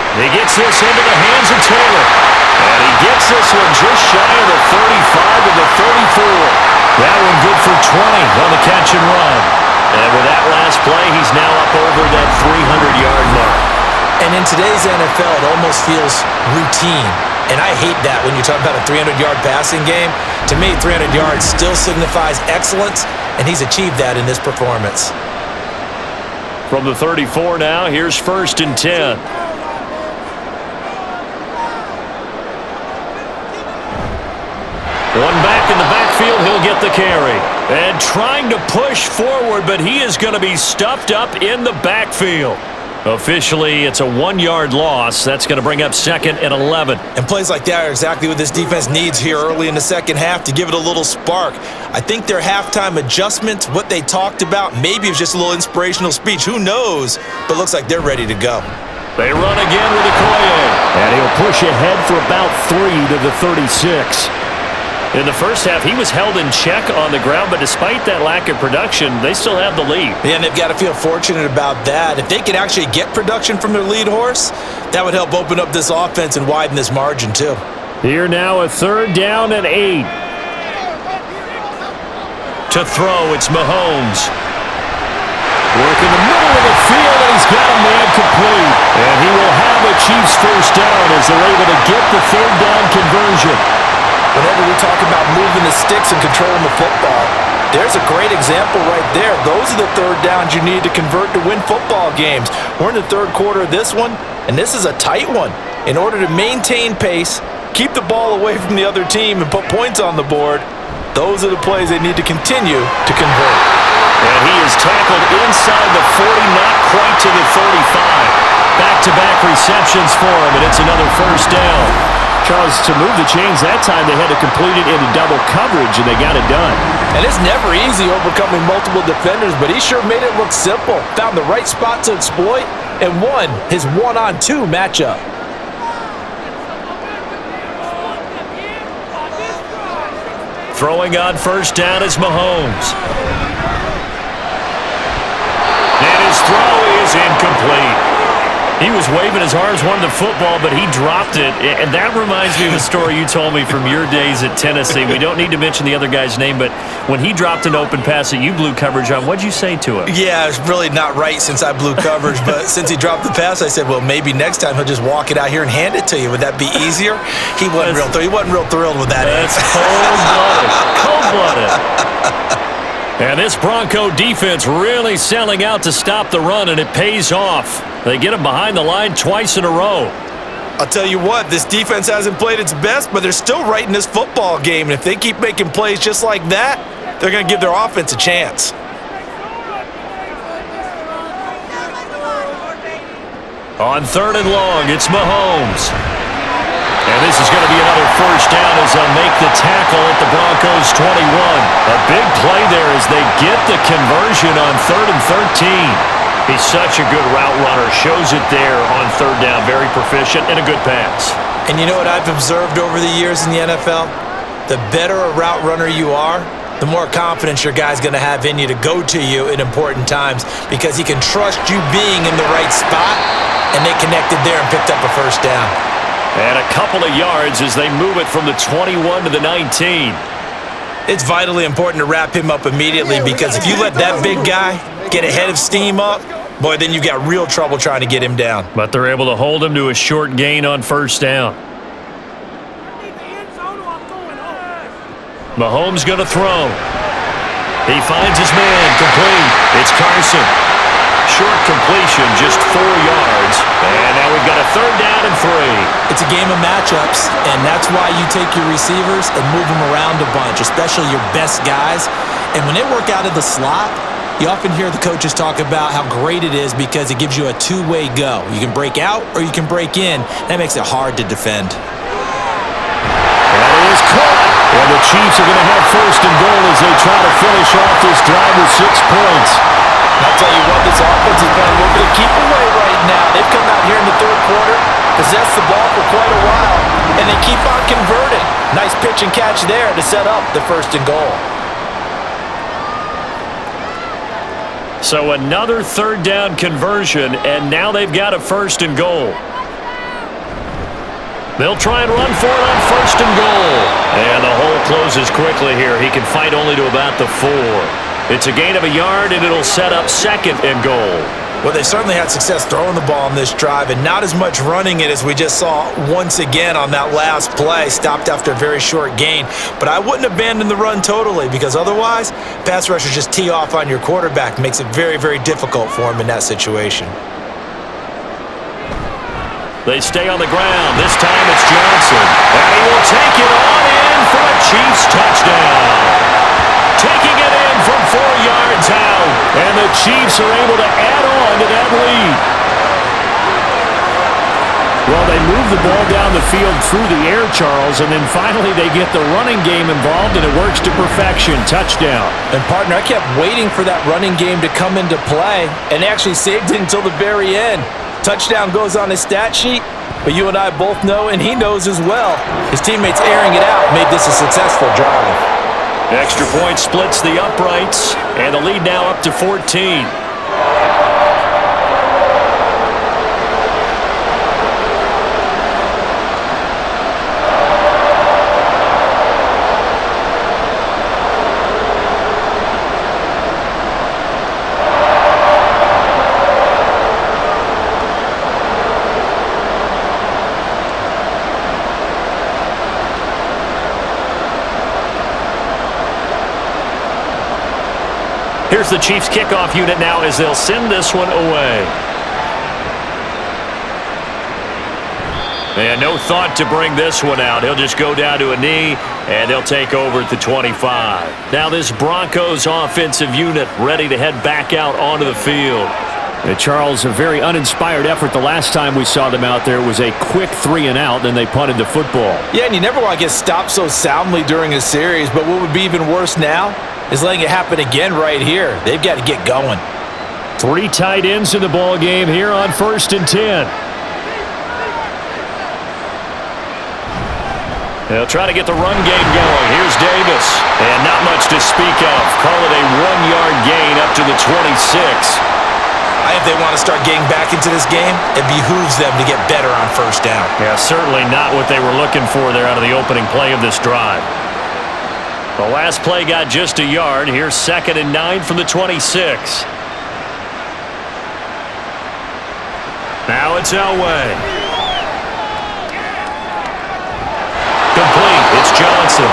He gets this into the hands of Taylor. And he gets this one just shy of the 35 to the 34. That one good for 20 on the catch and run. And with that last play, he's now up over that 300-yard mark. And in today's NFL, it almost feels routine. And I hate that when you talk about a 300-yard passing game. To me, 300 yards still signifies excellence, and he's achieved that in this performance. From the 34 now, here's 1st and 10. One back in the backfield, he'll get the carry. And trying to push forward, but he is going to be stuffed up in the backfield. Officially, it's a 1-yard loss. That's going to bring up 2nd and 11. And plays like that are exactly what this defense needs here early in the second half to give it a little spark. I think their halftime adjustments, what they talked about, maybe it was just a little inspirational speech. Who knows? But it looks like they're ready to go. They run again with Okoye. And he'll push ahead for about 3 to the 36. In the first half, he was held in check on the ground, but despite that lack of production, they still have the lead. Yeah, and they've got to feel fortunate about that. If they can actually get production from their lead horse, that would help open up this offense and widen this margin too. Here now, a 3rd down and 8. To throw, it's Mahomes. Work in the middle of the field, and he's got a man complete. And he will have a Chiefs first down as they're able to get the 3rd down conversion. Whenever we talk about moving the sticks and controlling the football, there's a great example right there. Those are the 3rd downs you need to convert to win football games. We're in the 3rd quarter of this one, and this is a tight one. In order to maintain pace, keep the ball away from the other team, and put points on the board, those are the plays they need to continue to convert. And he is tackled inside the 40, not quite to the 35. Back-to-back receptions for him, and it's another first down. Charles, to move the chains that time, they had to complete it into double coverage, and they got it done. And it's never easy overcoming multiple defenders, but he sure made it look simple. Found the right spot to exploit and won his 1-on-2 matchup. Throwing on first down is Mahomes. And his throw is incomplete. He was waving his arms, wanted the football, but he dropped it. And that reminds me of a story you told me from your days at Tennessee. We don't need to mention the other guy's name, but when he dropped an open pass that you blew coverage on, what'd you say to him? Yeah, it's really not right since I blew coverage, but since he dropped the pass, I said, well, maybe next time he'll just walk it out here and hand it to you. Would that be easier? He wasn't real thrilled with that. That's cold-blooded. Cold-blooded. And this Bronco defense really selling out to stop the run, and it pays off. They get him behind the line twice in a row. I'll tell you what, this defense hasn't played its best, but they're still right in this football game. And if they keep making plays just like that, they're going to give their offense a chance. On 3rd and long, it's Mahomes. And this is going to be another first down as they'll make the tackle at the Broncos 21. A big play there as they get the conversion on 3rd and 13. He's such a good route runner. Shows it there on 3rd down. Very proficient and a good pass. And you know what I've observed over the years in the NFL? The better a route runner you are, the more confidence your guy's going to have in you to go to you in important times because he can trust you being in the right spot, and they connected there and picked up a first down. And a couple of yards as they move it from the 21 to the 19. It's vitally important to wrap him up immediately because if you let that big guy get a head of steam up, boy, then you've got real trouble trying to get him down. But they're able to hold him to a short gain on first down. Mahomes going to throw. He finds his man, complete. It's Carson. Short completion, just 4 yards. And now we've got a 3rd down and 3. It's a game of matchups, and that's why you take your receivers and move them around a bunch, especially your best guys. And when they work out of the slot, you often hear the coaches talk about how great it is because it gives you a two-way go. You can break out or you can break in. That makes it hard to defend. That is caught. And the Chiefs are going to have 1st and goal as they try to finish off this drive with 6 points. I'll tell you what, this offense has been a little bit of keep away right now. They've come out here in the 3rd quarter, possessed the ball for quite a while, and they keep on converting. Nice pitch and catch there to set up the 1st and goal. So another 3rd down conversion, and now they've got a 1st and goal. They'll try and run for it on 1st and goal. And the hole closes quickly here. He can fight only to about the 4. It's a gain of a yard, and it'll set up 2nd and goal. Well, they certainly had success throwing the ball on this drive, and not as much running it as we just saw once again on that last play. Stopped after a very short gain. But I wouldn't abandon the run totally because otherwise, pass rushers just tee off on your quarterback. Makes it very, very difficult for him in that situation. They stay on the ground. This time it's Johnson. And he will take it on in for a Chiefs touchdown. Taking it in from 4 yards out. And the Chiefs are able to add on to that lead. Well, they move the ball down the field through the air, Charles, and then finally they get the running game involved, and it works to perfection. Touchdown. And, partner, I kept waiting for that running game to come into play, and actually saved it until the very end. Touchdown goes on his stat sheet, but you and I both know, and he knows as well, his teammates airing it out made this a successful drive. Extra point splits the uprights, and the lead now up to 14. Here's the Chiefs kickoff unit now as they'll send this one away. And no thought to bring this one out. He'll just go down to a knee, and they'll take over at the 25. Now this Broncos offensive unit ready to head back out onto the field. Charles, a very uninspired effort the last time we saw them out there. It was a quick 3-and-out, then they punted the football. Yeah, and you never want to get stopped so soundly during a series, but what would be even worse now is letting it happen again right here. They've got to get going. 3 tight ends in the ball game here on 1st and 10. They'll try to get the run game going. Here's Davis. And not much to speak of. Call it a 1-yard gain up to the 26. If they want to start getting back into this game, it behooves them to get better on 1st down. Yeah, certainly not what they were looking for there out of the opening play of this drive. The last play got just a yard. Here's 2nd and 9 from the 26. Now it's Elway. Complete. It's Johnson.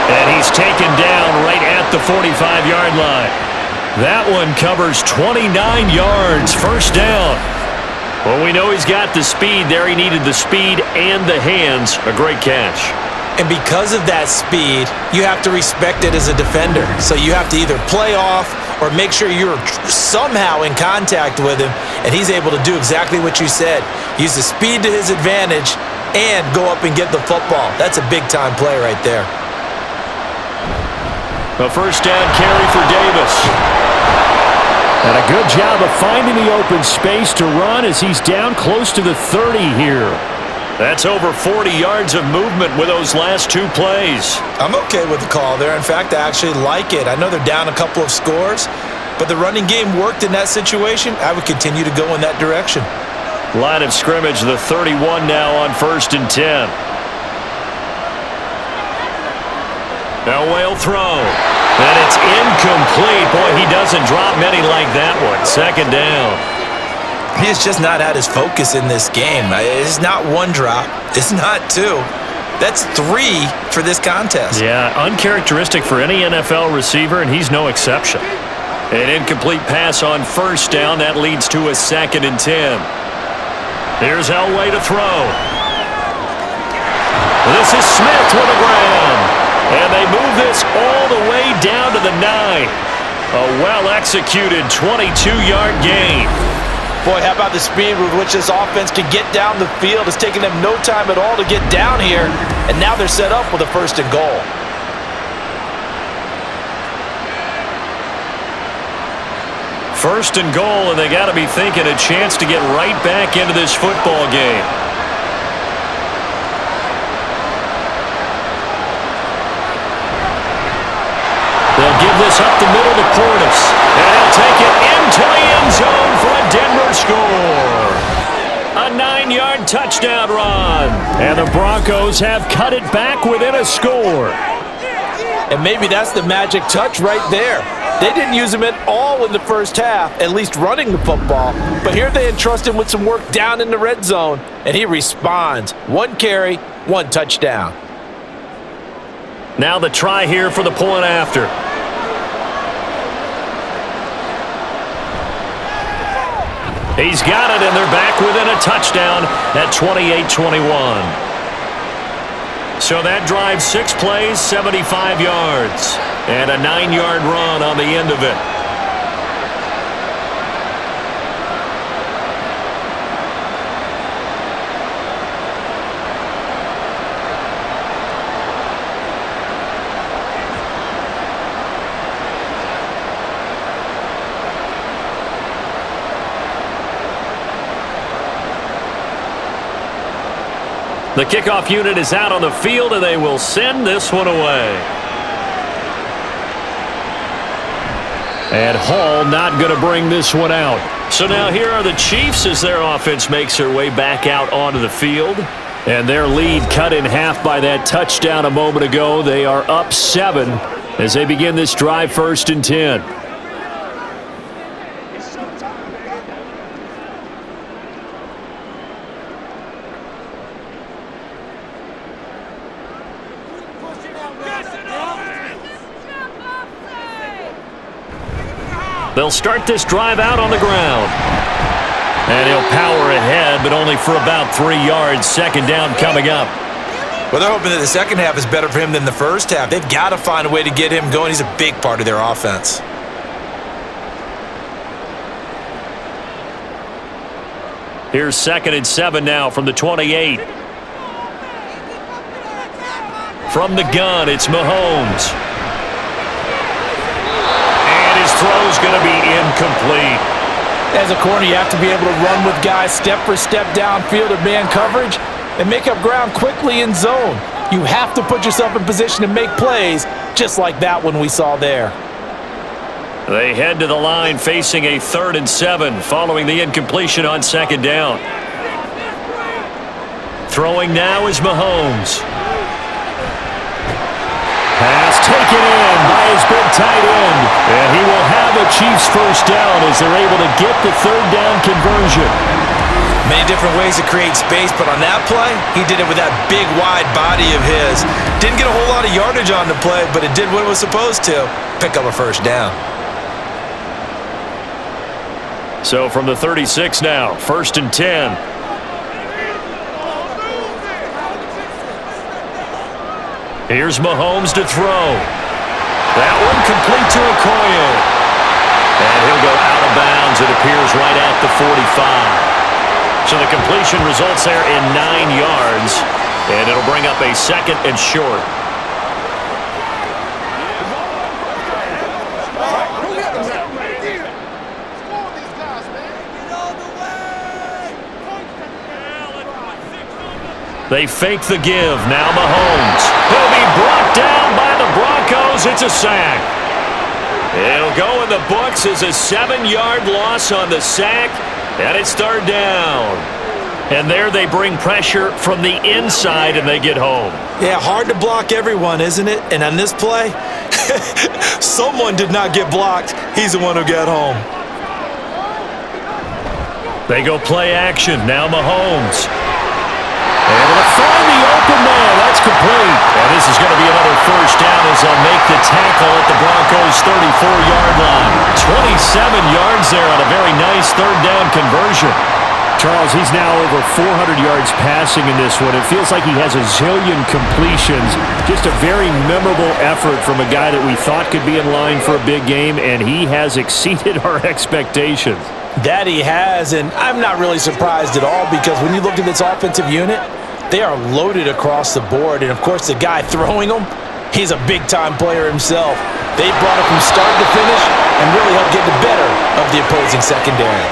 And he's taken down right at the 45-yard line. That one covers 29 yards. 1st down. Well, we know he's got the speed there. He needed the speed and the hands. A great catch. And because of that speed, you have to respect it as a defender. So you have to either play off or make sure you're somehow in contact with him, and he's able to do exactly what you said. Use the speed to his advantage and go up and get the football. That's a big-time play right there. A 1st down carry for Davis. And a good job of finding the open space to run as he's down close to the 30 here. That's over 40 yards of movement with those last 2 plays. I'm okay with the call there. In fact, I actually like it. I know they're down a couple of scores, but the running game worked in that situation. I would continue to go in that direction. Line of scrimmage, the 31 now on 1st and 10. Elway will throw. And it's incomplete. Boy, he doesn't drop many like that one. 2nd down. He's just not at his focus in this game. It's not 1 drop. It's not 2. That's 3 for this contest. Yeah, uncharacteristic for any NFL receiver, and he's no exception. An incomplete pass on 1st down. That leads to a 2nd and 10. Here's Elway to throw. This is Smith with a grab. And they move this all the way down to the 9. A well-executed 22-yard gain. Boy, how about the speed with which this offense can get down the field? It's taken them no time at all to get down here, and now they're set up with a 1st and goal. First and goal, and they got to be thinking a chance to get right back into this football game. They'll give this up the middle to Portis. And he'll take it into the end zone for a Denver score. A 9-yard touchdown run. And the Broncos have cut it back within a score. And maybe that's the magic touch right there. They didn't use him at all in the 1st half, at least running the football. But here they entrust him with some work down in the red zone, and he responds. 1 carry, 1 touchdown. Now the try here for the point after. He's got it, and they're back within a touchdown at 28-21. So that drives 6 plays, 75 yards, and a 9-yard run on the end of it. The kickoff unit is out on the field, and they will send this one away. And Hall not going to bring this one out. So now here are the Chiefs as their offense makes their way back out onto the field. And their lead cut in half by that touchdown a moment ago. They are up 7 as they begin this drive, 1st and 10. They'll start this drive out on the ground. And he'll power ahead, but only for about 3 yards. 2nd down coming up. Well, they're hoping that the second half is better for him than the first half. They've got to find a way to get him going. He's a big part of their offense. Here's 2nd and 7 now from the 28. From the gun, it's Mahomes. And his throw's going to be incomplete. As a corner, you have to be able to run with guys step for step downfield or man coverage and make up ground quickly in zone. You have to put yourself in position to make plays, just like that one we saw there. They head to the line facing a 3rd and 7 following the incompletion on 2nd down. Throwing now is Mahomes. Pass taken in by his big tight end. And he will have a Chiefs 1st down as they're able to get the 3rd down conversion. Many different ways to create space, but on that play, he did it with that big, wide body of his. Didn't get a whole lot of yardage on the play, but it did what it was supposed to. Pick up a 1st down. So from the 36 now, 1st and 10. Here's Mahomes to throw. That one complete to Okoye. And he'll go out of bounds, it appears, right at the 45. So the completion results there in 9 yards. And it'll bring up a 2nd and short. They fake the give. Now Mahomes. He'll be brought down by the Broncos. It's a sack. It'll go in the books as a 7-yard loss on the sack. And it's 3rd down. And there they bring pressure from the inside and they get home. Yeah, hard to block everyone, isn't it? And on this play, someone did not get blocked. He's the one who got home. They go play action. Now Mahomes. Able to find the open man. That's complete. And this is going to be another 1st down as they'll make the tackle at the Broncos' 34-yard line. 27 yards there on a very nice 3rd down conversion. Charles, he's now over 400 yards passing in this one. It feels like he has a zillion completions. Just a very memorable effort from a guy that we thought could be in line for a big game, and he has exceeded our expectations. That he has, and I'm not really surprised at all because when you look at this offensive unit, they are loaded across the board. And, of course, the guy throwing them, he's a big-time player himself. They brought it from start to finish and really helped get the better of the opposing secondary.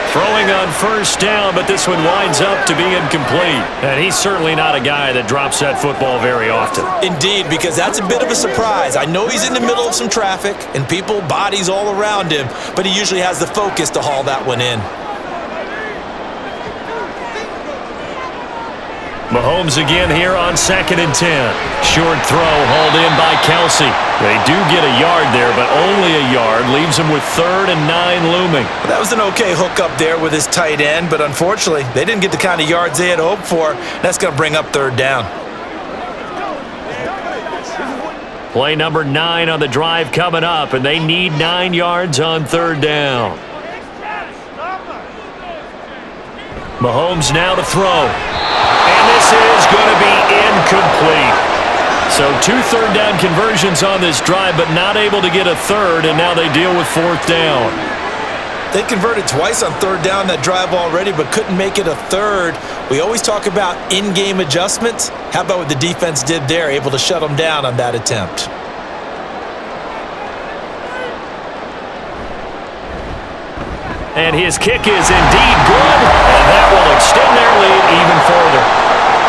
Throwing on 1st down, but this one winds up to be incomplete. And he's certainly not a guy that drops that football very often. Indeed, because that's a bit of a surprise. I know he's in the middle of some traffic and people, bodies all around him, but he usually has the focus to haul that one in. Mahomes again here on 2nd and 10. Short throw hauled in by Kelsey. They do get a yard there, but only a yard. Leaves them with 3rd and 9 looming. That was an okay hook up there with his tight end, but unfortunately, they didn't get the kind of yards they had hoped for. That's going to bring up 3rd down. Play number 9 on the drive coming up, and they need 9 yards on 3rd down. Mahomes now to throw. And this is going to be incomplete. So 2 3rd down conversions on this drive, but not able to get a 3rd, and now they deal with 4th down. They converted twice on 3rd down that drive already, but couldn't make it a 3rd. We always talk about in-game adjustments. How about what the defense did there, able to shut them down on that attempt? And his kick is indeed good, and that will extend their lead even further.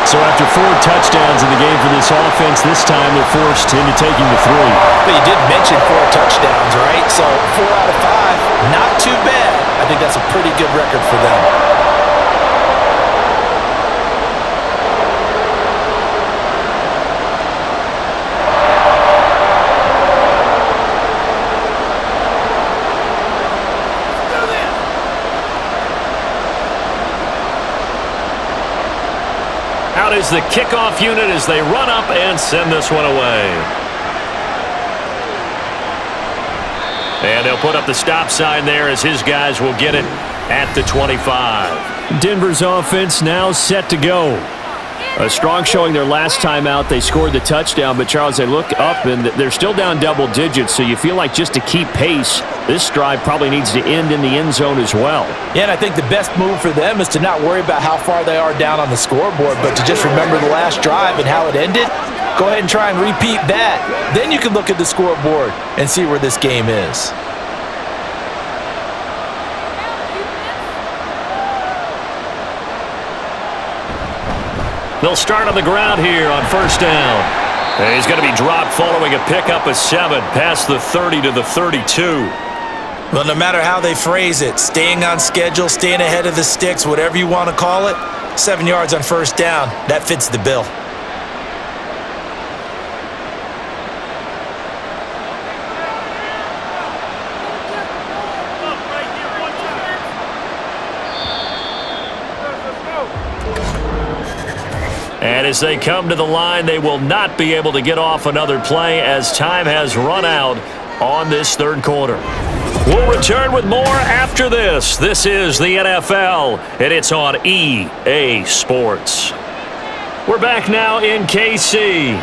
So after 4 touchdowns in the game for this offense, this time they're forced into taking the 3. But you did mention 4 touchdowns, right? So 4 out of 5, not too bad. I think that's a pretty good record for them. Out is the kickoff unit as they run up and send this one away. And they'll put up the stop sign there as his guys will get it at the 25. Denver's offense now set to go. A strong showing their last time out. They scored the touchdown, but Charles, they look up and they're still down double digits, so you feel like just to keep pace, this drive probably needs to end in the end zone as well. Yeah, and I think the best move for them is to not worry about how far they are down on the scoreboard, but to just remember the last drive and how it ended. Go ahead and try and repeat that. Then you can look at the scoreboard and see where this game is. They'll start on the ground here on first down. And he's going to be dropped following a pickup of 7 past the 30 to the 32. Well, no matter how they phrase it, staying on schedule, staying ahead of the sticks, whatever you want to call it, 7 yards on first down, that fits the bill. And as they come to the line, they will not be able to get off another play as time has run out on this third quarter. We'll return with more after this. This is the NFL, and it's on EA Sports. We're back now in KC.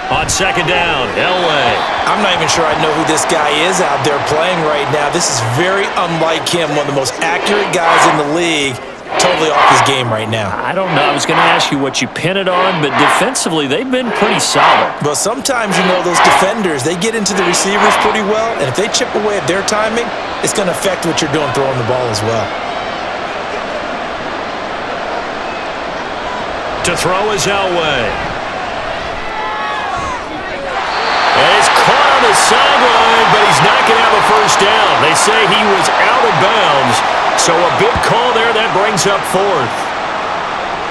On second down, Elway. I'm not even sure I know who this guy is out there playing right now. This is very unlike him, one of the most accurate guys in the league. Totally off his game right now. I don't know. I was going to ask you what you pin it on, but defensively, they've been pretty solid. But sometimes, you know, those defenders, they get into the receivers pretty well, and if they chip away at their timing, it's going to affect what you're doing throwing the ball as well. To throw is Elway. And he's caught on the sideline, but he's not going to have a first down. They say he was out of bounds. So a big call there, that brings up 4th.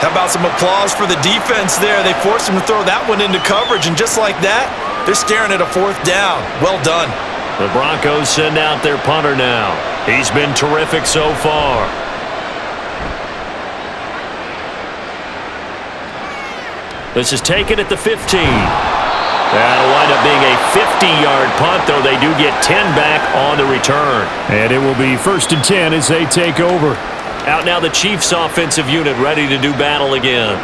How about some applause for the defense there? They forced him to throw that one into coverage, and just like that, they're staring at a 4th down. Well done. The Broncos send out their punter now. He's been terrific so far. This is taken at the 15. That'll wind up being a 50-yard punt, though they do get 10 back on the return. And it will be 1st and 10 as they take over. Out now the Chiefs offensive unit ready to do battle again.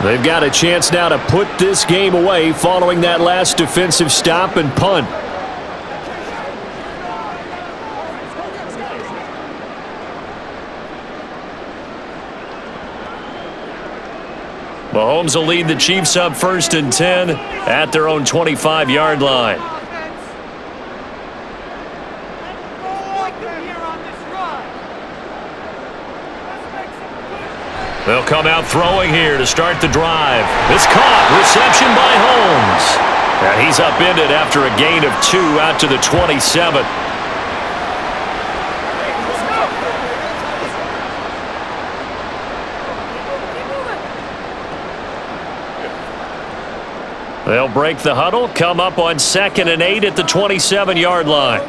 They've got a chance now to put this game away following that last defensive stop and punt. Mahomes will lead the Chiefs up 1st and 10 at their own 25-yard line. They'll come out throwing here to start the drive. It's caught. Reception by Holmes. And he's upended after a gain of 2 out to the 27. They'll break the huddle, come up on 2nd and 8 at the 27-yard line.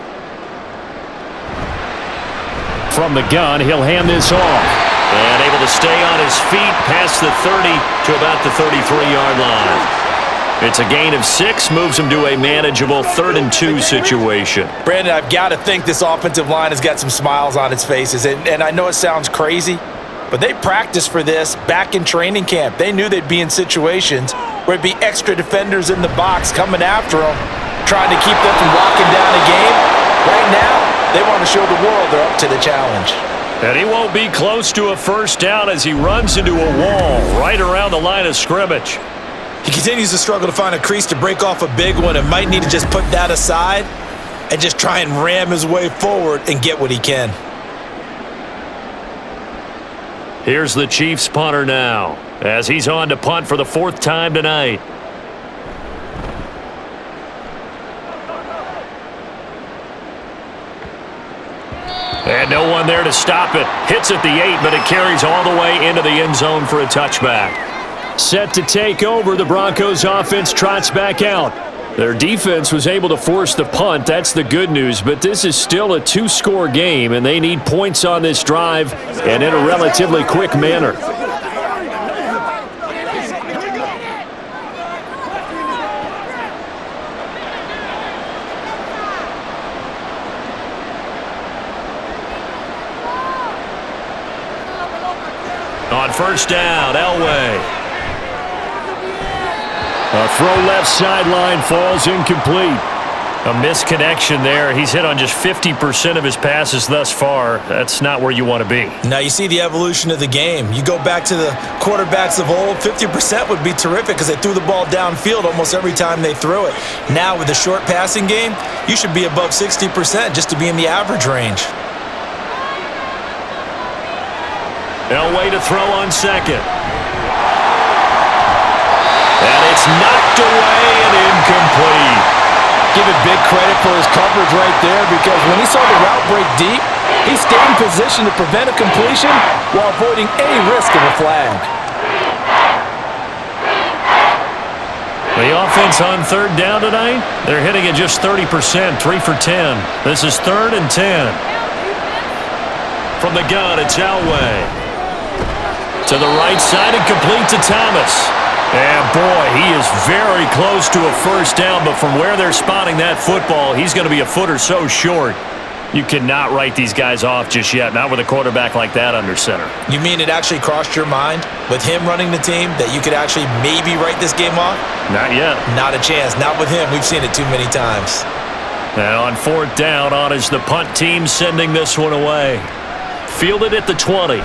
From the gun, he'll hand this off. And able to stay on his feet past the 30 to about the 33-yard line. It's a gain of 6, moves him to a manageable 3rd and 2 situation. Brandon, I've got to think this offensive line has got some smiles on its faces. And I know it sounds crazy, but they practiced for this back in training camp. They knew they'd be in situations where it'd be extra defenders in the box coming after them, trying to keep them from locking down a game. Right now, they want to show the world they're up to the challenge. And he won't be close to a first down as he runs into a wall right around the line of scrimmage. He continues to struggle to find a crease to break off a big one and might need to just put that aside and just try and ram his way forward and get what he can. Here's the Chiefs punter now. as he's on to punt for the 4th time tonight. And no one there to stop it. Hits at the 8, but it carries all the way into the end zone for a touchback. Set to take over, the Broncos offense trots back out. Their defense was able to force the punt. That's the good news, but this is still a 2-score game, and they need points on this drive and in a relatively quick manner. On first down, Elway. A throw left sideline falls incomplete. A misconnection there. He's hit on just 50% of his passes thus far. That's not where you want to be. Now you see the evolution of the game. You go back to the quarterbacks of old, 50% would be terrific because they threw the ball downfield almost every time they threw it. Now with the short passing game, you should be above 60% just to be in the average range. Elway to throw on second. And it's knocked away and incomplete. Give it big credit for his coverage right there because when he saw the route break deep, he stayed in position to prevent a completion while avoiding any risk of a flag. The offense on 3rd down tonight, they're hitting at just 30%, 3 for 10. This is 3rd and 10. From the gun, it's Elway. To the right side and complete to Thomas. And boy, he is very close to a first down, but from where they're spotting that football, he's going to be a foot or so short. You cannot write these guys off just yet, not with a quarterback like that under center. You mean it actually crossed your mind with him running the team that you could actually maybe write this game off? Not yet. Not a chance. Not with him. We've seen it too many times. And on 4th down, on is the punt team sending this one away. Fielded at the 20.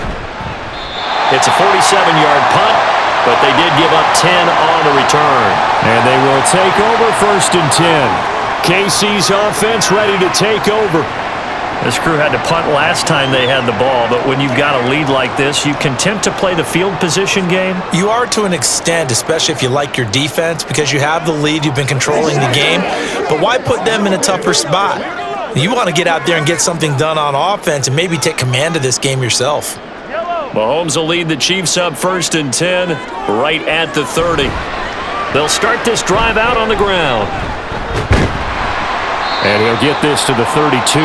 It's a 47-yard punt, but they did give up 10 on the return. And they will take over 1st and 10. KC's offense ready to take over. This crew had to punt last time they had the ball, but when you've got a lead like this, you can attempt to play the field position game. You are to an extent, especially if you like your defense, because you have the lead, you've been controlling the game. But why put them in a tougher spot? You want to get out there and get something done on offense and maybe take command of this game yourself. Mahomes will lead the Chiefs up 1st and 10, right at the 30. They'll start this drive out on the ground. And he'll get this to the 32.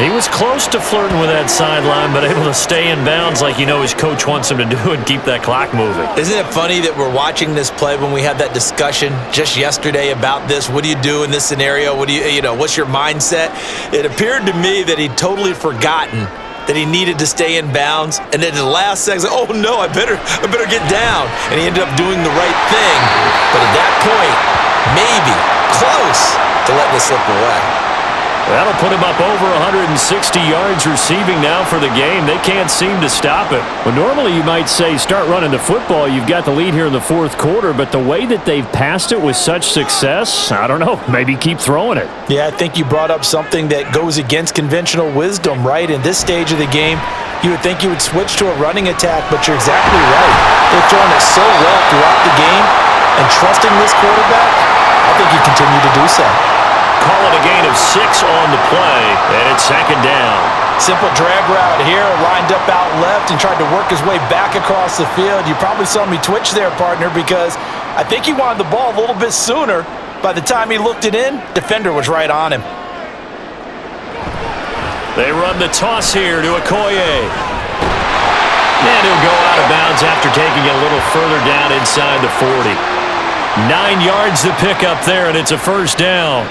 He was close to flirting with that sideline, but able to stay in bounds like you know his coach wants him to do and keep that clock moving. Isn't it funny that we're watching this play when we had that discussion just yesterday about this? What do you do in this scenario? What do you know, what's your mindset? It appeared to me that he'd totally forgotten that he needed to stay in bounds, and then in the last second, oh no, I better get down. And he ended up doing the right thing. But at that point, maybe close to letting it slip away. That'll put him up over 160 yards receiving now for the game. They can't seem to stop it. Well, normally you might say start running the football. You've got the lead here in the 4th quarter, but the way that they've passed it with such success, I don't know, maybe keep throwing it. Yeah, I think you brought up something that goes against conventional wisdom, right? In this stage of the game, you would think you would switch to a running attack, but you're exactly right. They've thrown it so well throughout the game, and trusting this quarterback, I think you continue to do so. Call it a gain of 6 on the play, and it's 2nd down. Simple drag route here, lined up out left and tried to work his way back across the field. You probably saw me twitch there, partner, because I think he wanted the ball a little bit sooner. By the time he looked it in, defender was right on him. They run the toss here to Okoye. And he'll go out of bounds after taking it a little further down inside the 40. 9 yards to pick up there, and it's a 1st down.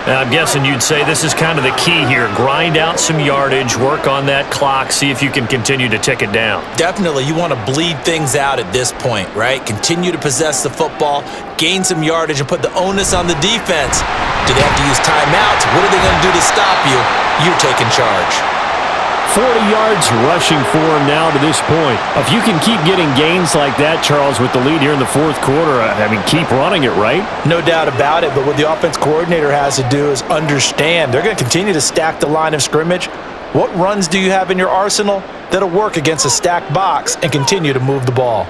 Now, I'm guessing you'd say this is kind of the key here. Grind out some yardage, work on that clock, see if you can continue to tick it down. Definitely. You want to bleed things out at this point, right? Continue to possess the football, gain some yardage, and put the onus on the defense. Do they have to use timeouts? What are they going to do to stop you? You're taking charge. 40 yards rushing for him now to this point. If you can keep getting gains like that, Charles, with the lead here in the 4th quarter, I mean, keep running it, right? No doubt about it, but what the offense coordinator has to do is understand they're going to continue to stack the line of scrimmage. What runs do you have in your arsenal that'll work against a stacked box and continue to move the ball?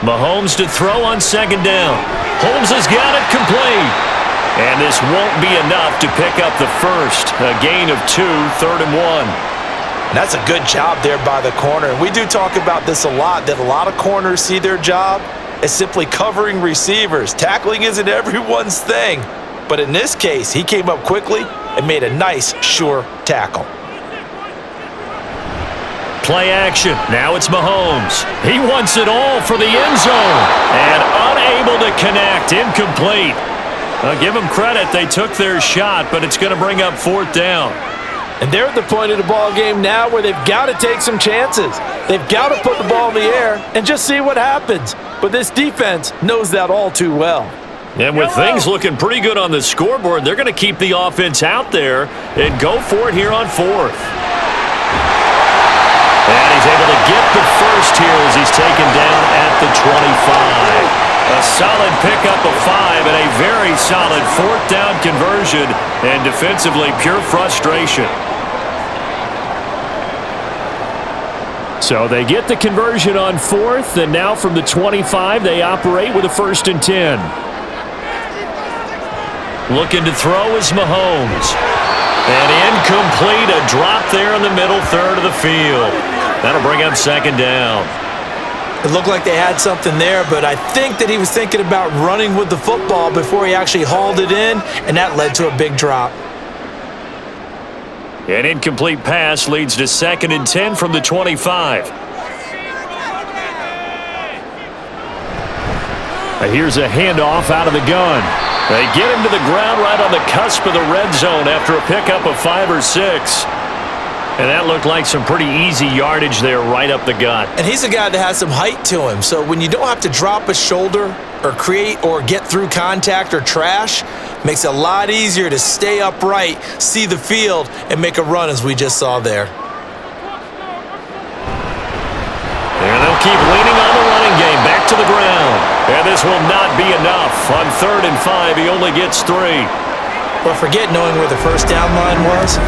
Mahomes to throw on second down. Holmes has got it complete. And this won't be enough to pick up the first. A gain of 2, 3rd and 1. And that's a good job there by the corner. And we do talk about this a lot, that a lot of corners see their job as simply covering receivers. Tackling isn't everyone's thing. But in this case, he came up quickly and made a nice, sure tackle. Play action. Now it's Mahomes. He wants it all for the end zone. And unable to connect. Incomplete. Give them credit. They took their shot, but it's going to bring up 4th down. And they're at the point of the ball game now where they've got to take some chances. They've got to put the ball in the air and just see what happens. But this defense knows that all too well. And with things looking pretty good on the scoreboard, they're going to keep the offense out there and go for it here on 4th. And he's able to get the first here as he's taken down at the 25. A solid pickup of 5 and a very solid 4th down conversion, and defensively pure frustration. So they get the conversion on 4th, and now from the 25 they operate with a 1st and 10. Looking to throw is Mahomes. And incomplete, a drop there in the middle third of the field. That'll bring up 2nd down. It looked like they had something there, but I think that he was thinking about running with the football before he actually hauled it in, and that led to a big drop. An incomplete pass leads to 2nd and 10 from the 25. Here's a handoff out of the gun. They get him to the ground right on the cusp of the red zone after a pickup of 5 or 6. And that looked like some pretty easy yardage there right up the gut. And he's a guy that has some height to him, so when you don't have to drop a shoulder or create or get through contact or trash, makes it a lot easier to stay upright, see the field, and make a run as we just saw there. And they'll keep leaning on the running game back to the ground. And this will not be enough. On 3rd and 5, he only gets 3. But forget knowing where the first down line was.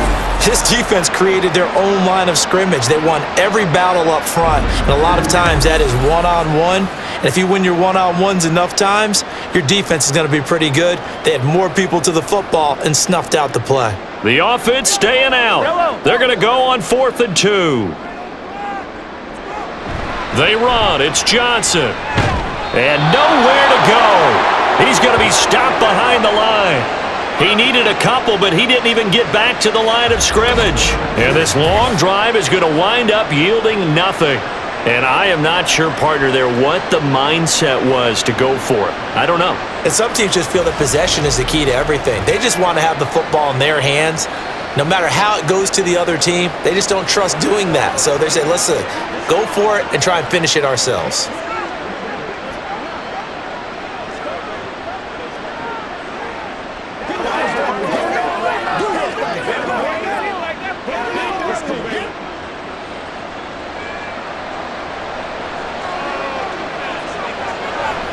This defense created their own line of scrimmage. They won every battle up front, and a lot of times that is one-on-one. And if you win your one-on-ones enough times, your defense is going to be pretty good. They had more people to the football and snuffed out the play. The offense staying out. They're going to go on 4th and 2. They run. It's Johnson. And nowhere to go. He's going to be stopped behind the line. He needed a couple, but he didn't even get back to the line of scrimmage. And this long drive is going to wind up yielding nothing. And I am not sure, partner, there what the mindset was to go for it. I don't know. And some teams just feel that possession is the key to everything. They just want to have the football in their hands. No matter how it goes to the other team, they just don't trust doing that. So they say, listen, go for it and try and finish it ourselves.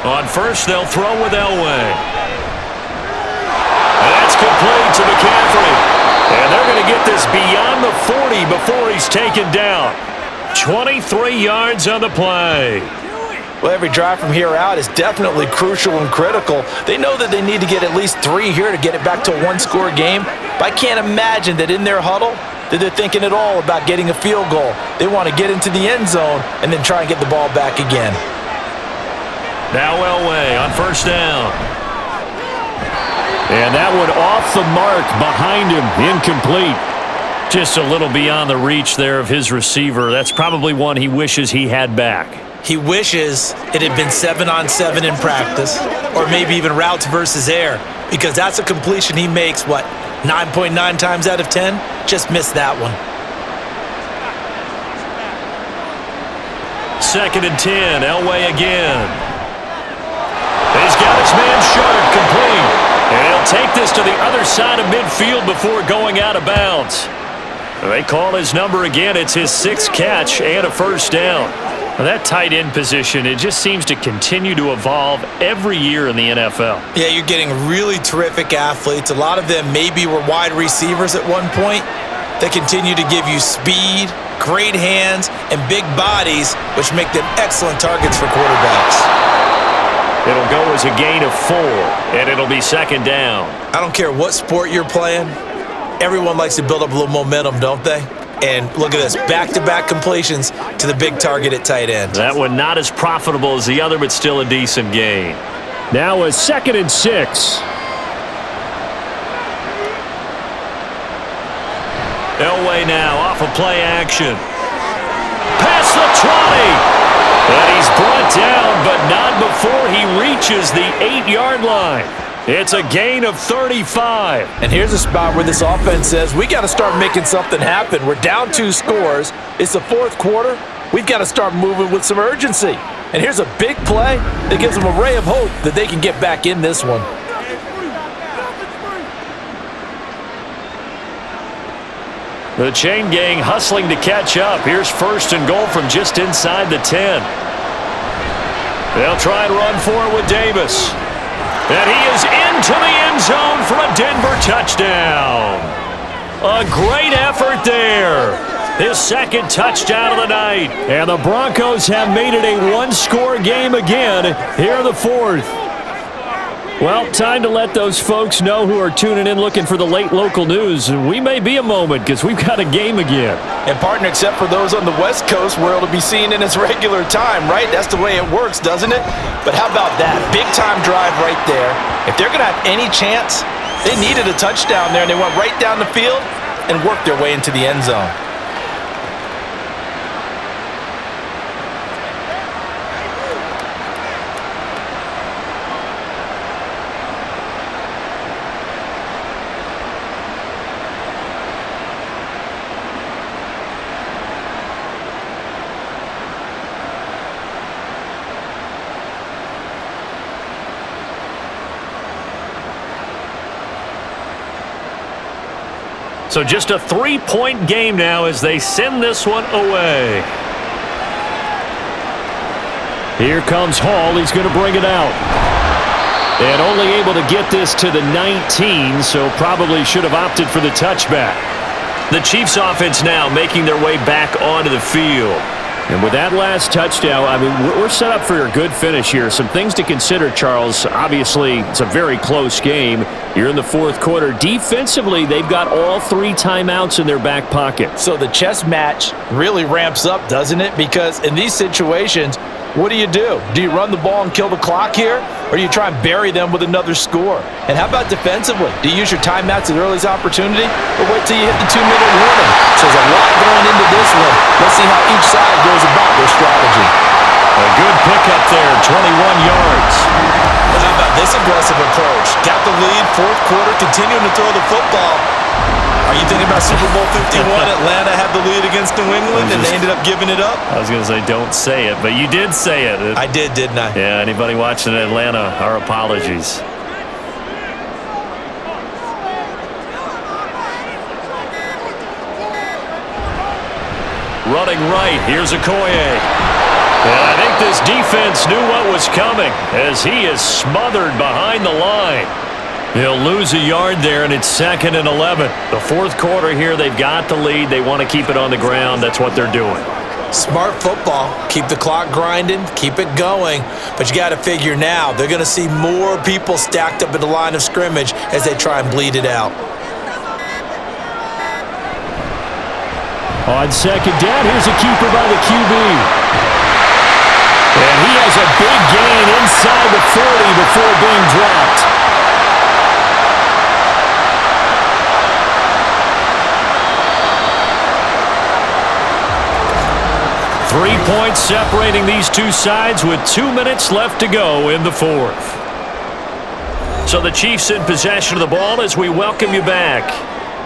On 1st, they'll throw with Elway. That's complete to McCaffrey. And they're going to get this beyond the 40 before he's taken down. 23 yards on the play. Well, every drive from here out is definitely crucial and critical. They know that they need to get at least 3 here to get it back to a one-score game. But I can't imagine that in their huddle that they're thinking at all about getting a field goal. They want to get into the end zone and then try and get the ball back again. Now Elway on 1st down. And that one off the mark behind him, incomplete. Just a little beyond the reach there of his receiver. That's probably one he wishes he had back. He wishes it had been 7-on-7 in practice, or maybe even routes versus air, because that's a completion he makes, 9.9 times out of 10? Just missed that one. 2nd and 10, Elway again. He's got his man sharp, complete. And he'll take this to the other side of midfield before going out of bounds. They call his number again. It's his 6th catch and a 1st down. Now that tight end position, it just seems to continue to evolve every year in the NFL. Yeah, you're getting really terrific athletes. A lot of them maybe were wide receivers at one point. They continue to give you speed, great hands, and big bodies, which make them excellent targets for quarterbacks. It'll go as a gain of 4, and it'll be second down. I don't care what sport you're playing. Everyone likes to build up a little momentum, don't they? And look at this, back-to-back completions to the big target at tight end. That one not as profitable as the other, but still a decent gain. Now a 2nd and 6. Elway now off of play action. Past the 20. And he's brought down, but not before he reaches the 8-yard line. It's a gain of 35. And here's a spot where this offense says, we got to start making something happen. We're down 2 scores. It's the 4th quarter. We've got to start moving with some urgency. And here's a big play that gives them a ray of hope that they can get back in this one. The chain gang hustling to catch up. Here's 1st and goal from just inside the 10. They'll try and run for it with Davis. And he is into the end zone for a Denver touchdown. A great effort there. His 2nd touchdown of the night. And the Broncos have made it a 1-score game again here in the 4th. Well, time to let those folks know who are tuning in looking for the late local news. We may be a moment because we've got a game again. And partner, except for those on the West Coast where it'll be seen in its regular time, right? That's the way it works, doesn't it? But how about that? Big time drive right there. If they're going to have any chance, they needed a touchdown there, and they went right down the field and worked their way into the end zone. So just a 3-point game now as they send this one away. Here comes Hall. He's going to bring it out. And only able to get this to the 19, so probably should have opted for the touchback. The Chiefs offense now making their way back onto the field. And with that last touchdown, I mean, we're set up for a good finish here. Some things to consider, Charles. Obviously, it's a very close game. You're in the 4th quarter. Defensively, they've got all 3 timeouts in their back pocket. So the chess match really ramps up, doesn't it? Because in these situations, what do? Do you run the ball and kill the clock here? Or do you try and bury them with another score? And how about defensively? Do you use your timeouts at earliest opportunity? Or wait till you hit the 2-minute warning? So there's a lot going into this one. Let's see how each side goes about their strategy. A good pickup there, 21 yards. Well, how about this aggressive approach? Got the lead, 4th quarter, continuing to throw the football. Are you thinking about Super Bowl 51? Atlanta had the lead against New England, and they ended up giving it up? I was going to say, don't say it, but you did say it. I did, didn't I? Yeah, anybody watching Atlanta, our apologies. Running right, here's Okoye. And I think this defense knew what was coming as he is smothered behind the line. He'll lose a yard there, and it's 2nd and 11. The 4th quarter here, they've got the lead. They want to keep it on the ground. That's what they're doing. Smart football. Keep the clock grinding. Keep it going. But you got to figure now, they're going to see more people stacked up at the line of scrimmage as they try and bleed it out. On 2nd down, here's a keeper by the QB. And he has a big gain inside the 40 before being dropped. Three points separating these two sides with 2 minutes left to go in the 4th. So the Chiefs in possession of the ball as we welcome you back.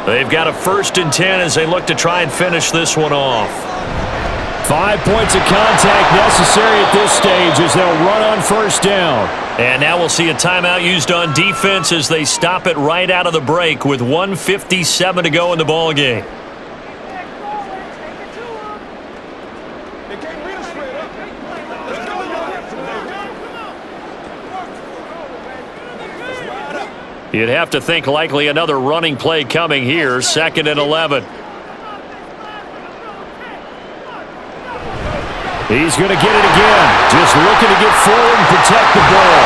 They've got a 1st and 10 as they look to try and finish this one off. 5 points of contact necessary at this stage as they'll run on 1st down. And now we'll see a timeout used on defense as they stop it right out of the break with 1:57 to go in the ball game. You'd have to think likely another running play coming here, 2nd and 11. He's going to get it again. Just looking to get forward and protect the ball.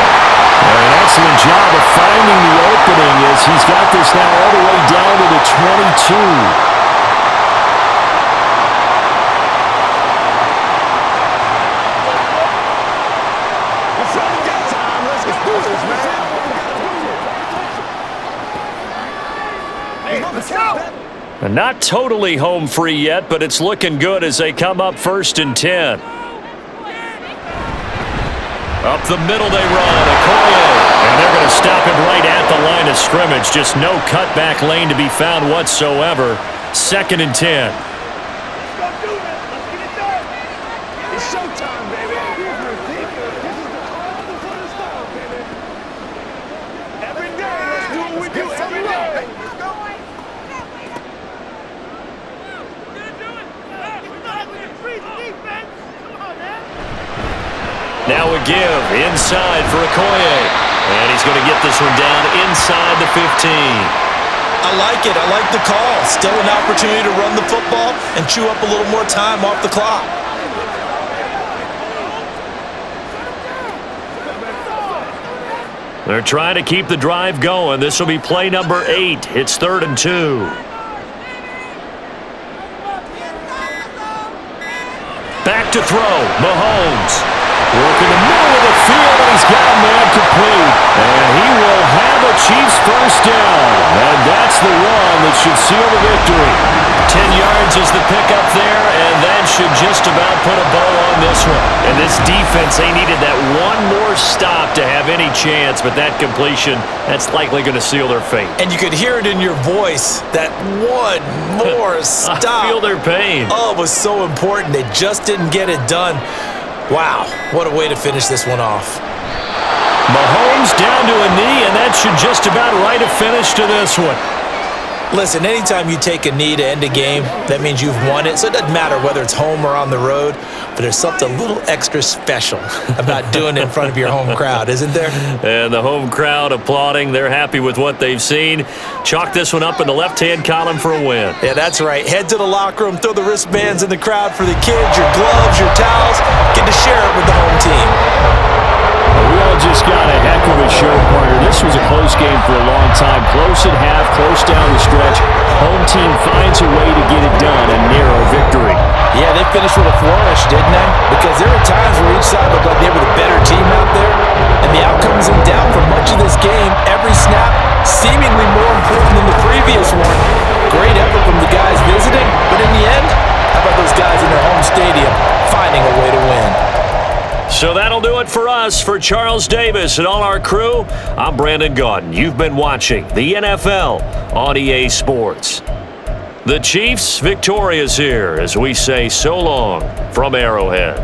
And an excellent job of finding the opening as he's got this now all the way down to the 22. And not totally home free yet, but it's looking good as they come up 1st and 10. Up the middle they run, Okoye. And they're going to stop him right at the line of scrimmage. Just no cutback lane to be found whatsoever. 2nd and 10. It's showtime, baby. Every day, let's do what we do every day. Now a give inside for Okoye. And he's going to get this one down inside the 15. I like it. I like the call. Still an opportunity to run the football and chew up a little more time off the clock. They're trying to keep the drive going. This will be play number 8. It's 3rd and 2. Back to throw. Mahomes. Working the middle of the field, and he's got a man complete. And he will have a Chiefs first down. And that's the run that should seal the victory. 10 yards is the pickup there, and that should just about put a bow on this one. And this defense, they needed that one more stop to have any chance, but that completion, that's likely going to seal their fate. And you could hear it in your voice, that one more stop. I feel their pain. Oh, it was so important. They just didn't get it done. Wow, what a way to finish this one off. Mahomes down to a knee, and that should just about write a finish to this one. Listen, anytime you take a knee to end a game, that means you've won it. So it doesn't matter whether it's home or on the road, but there's something a little extra special about doing it in front of your home crowd, isn't there? And the home crowd applauding. They're happy with what they've seen. Chalk this one up in the left-hand column for a win. Yeah, that's right. Head to the locker room, throw the wristbands in the crowd for the kids, your gloves, your towels. Get to share it with the home team. We all just got a heck of a show, partner. This was a close game for a long time. Close at half, close down the stretch. Home team finds a way to get it done, a narrow victory. Yeah, they finished with a flourish, didn't they? Because there were times where each side looked like they were the better team out there. And the outcome was in doubt for much of this game. Every snap seemingly more important than the previous one. Great effort from the guys visiting, but in the end, how about those guys in their home stadium finding a way to win? So that'll do it for us. For Charles Davis and all our crew, I'm Brandon Gaudin. You've been watching the NFL on EA Sports. The Chiefs victorious here as we say so long from Arrowhead.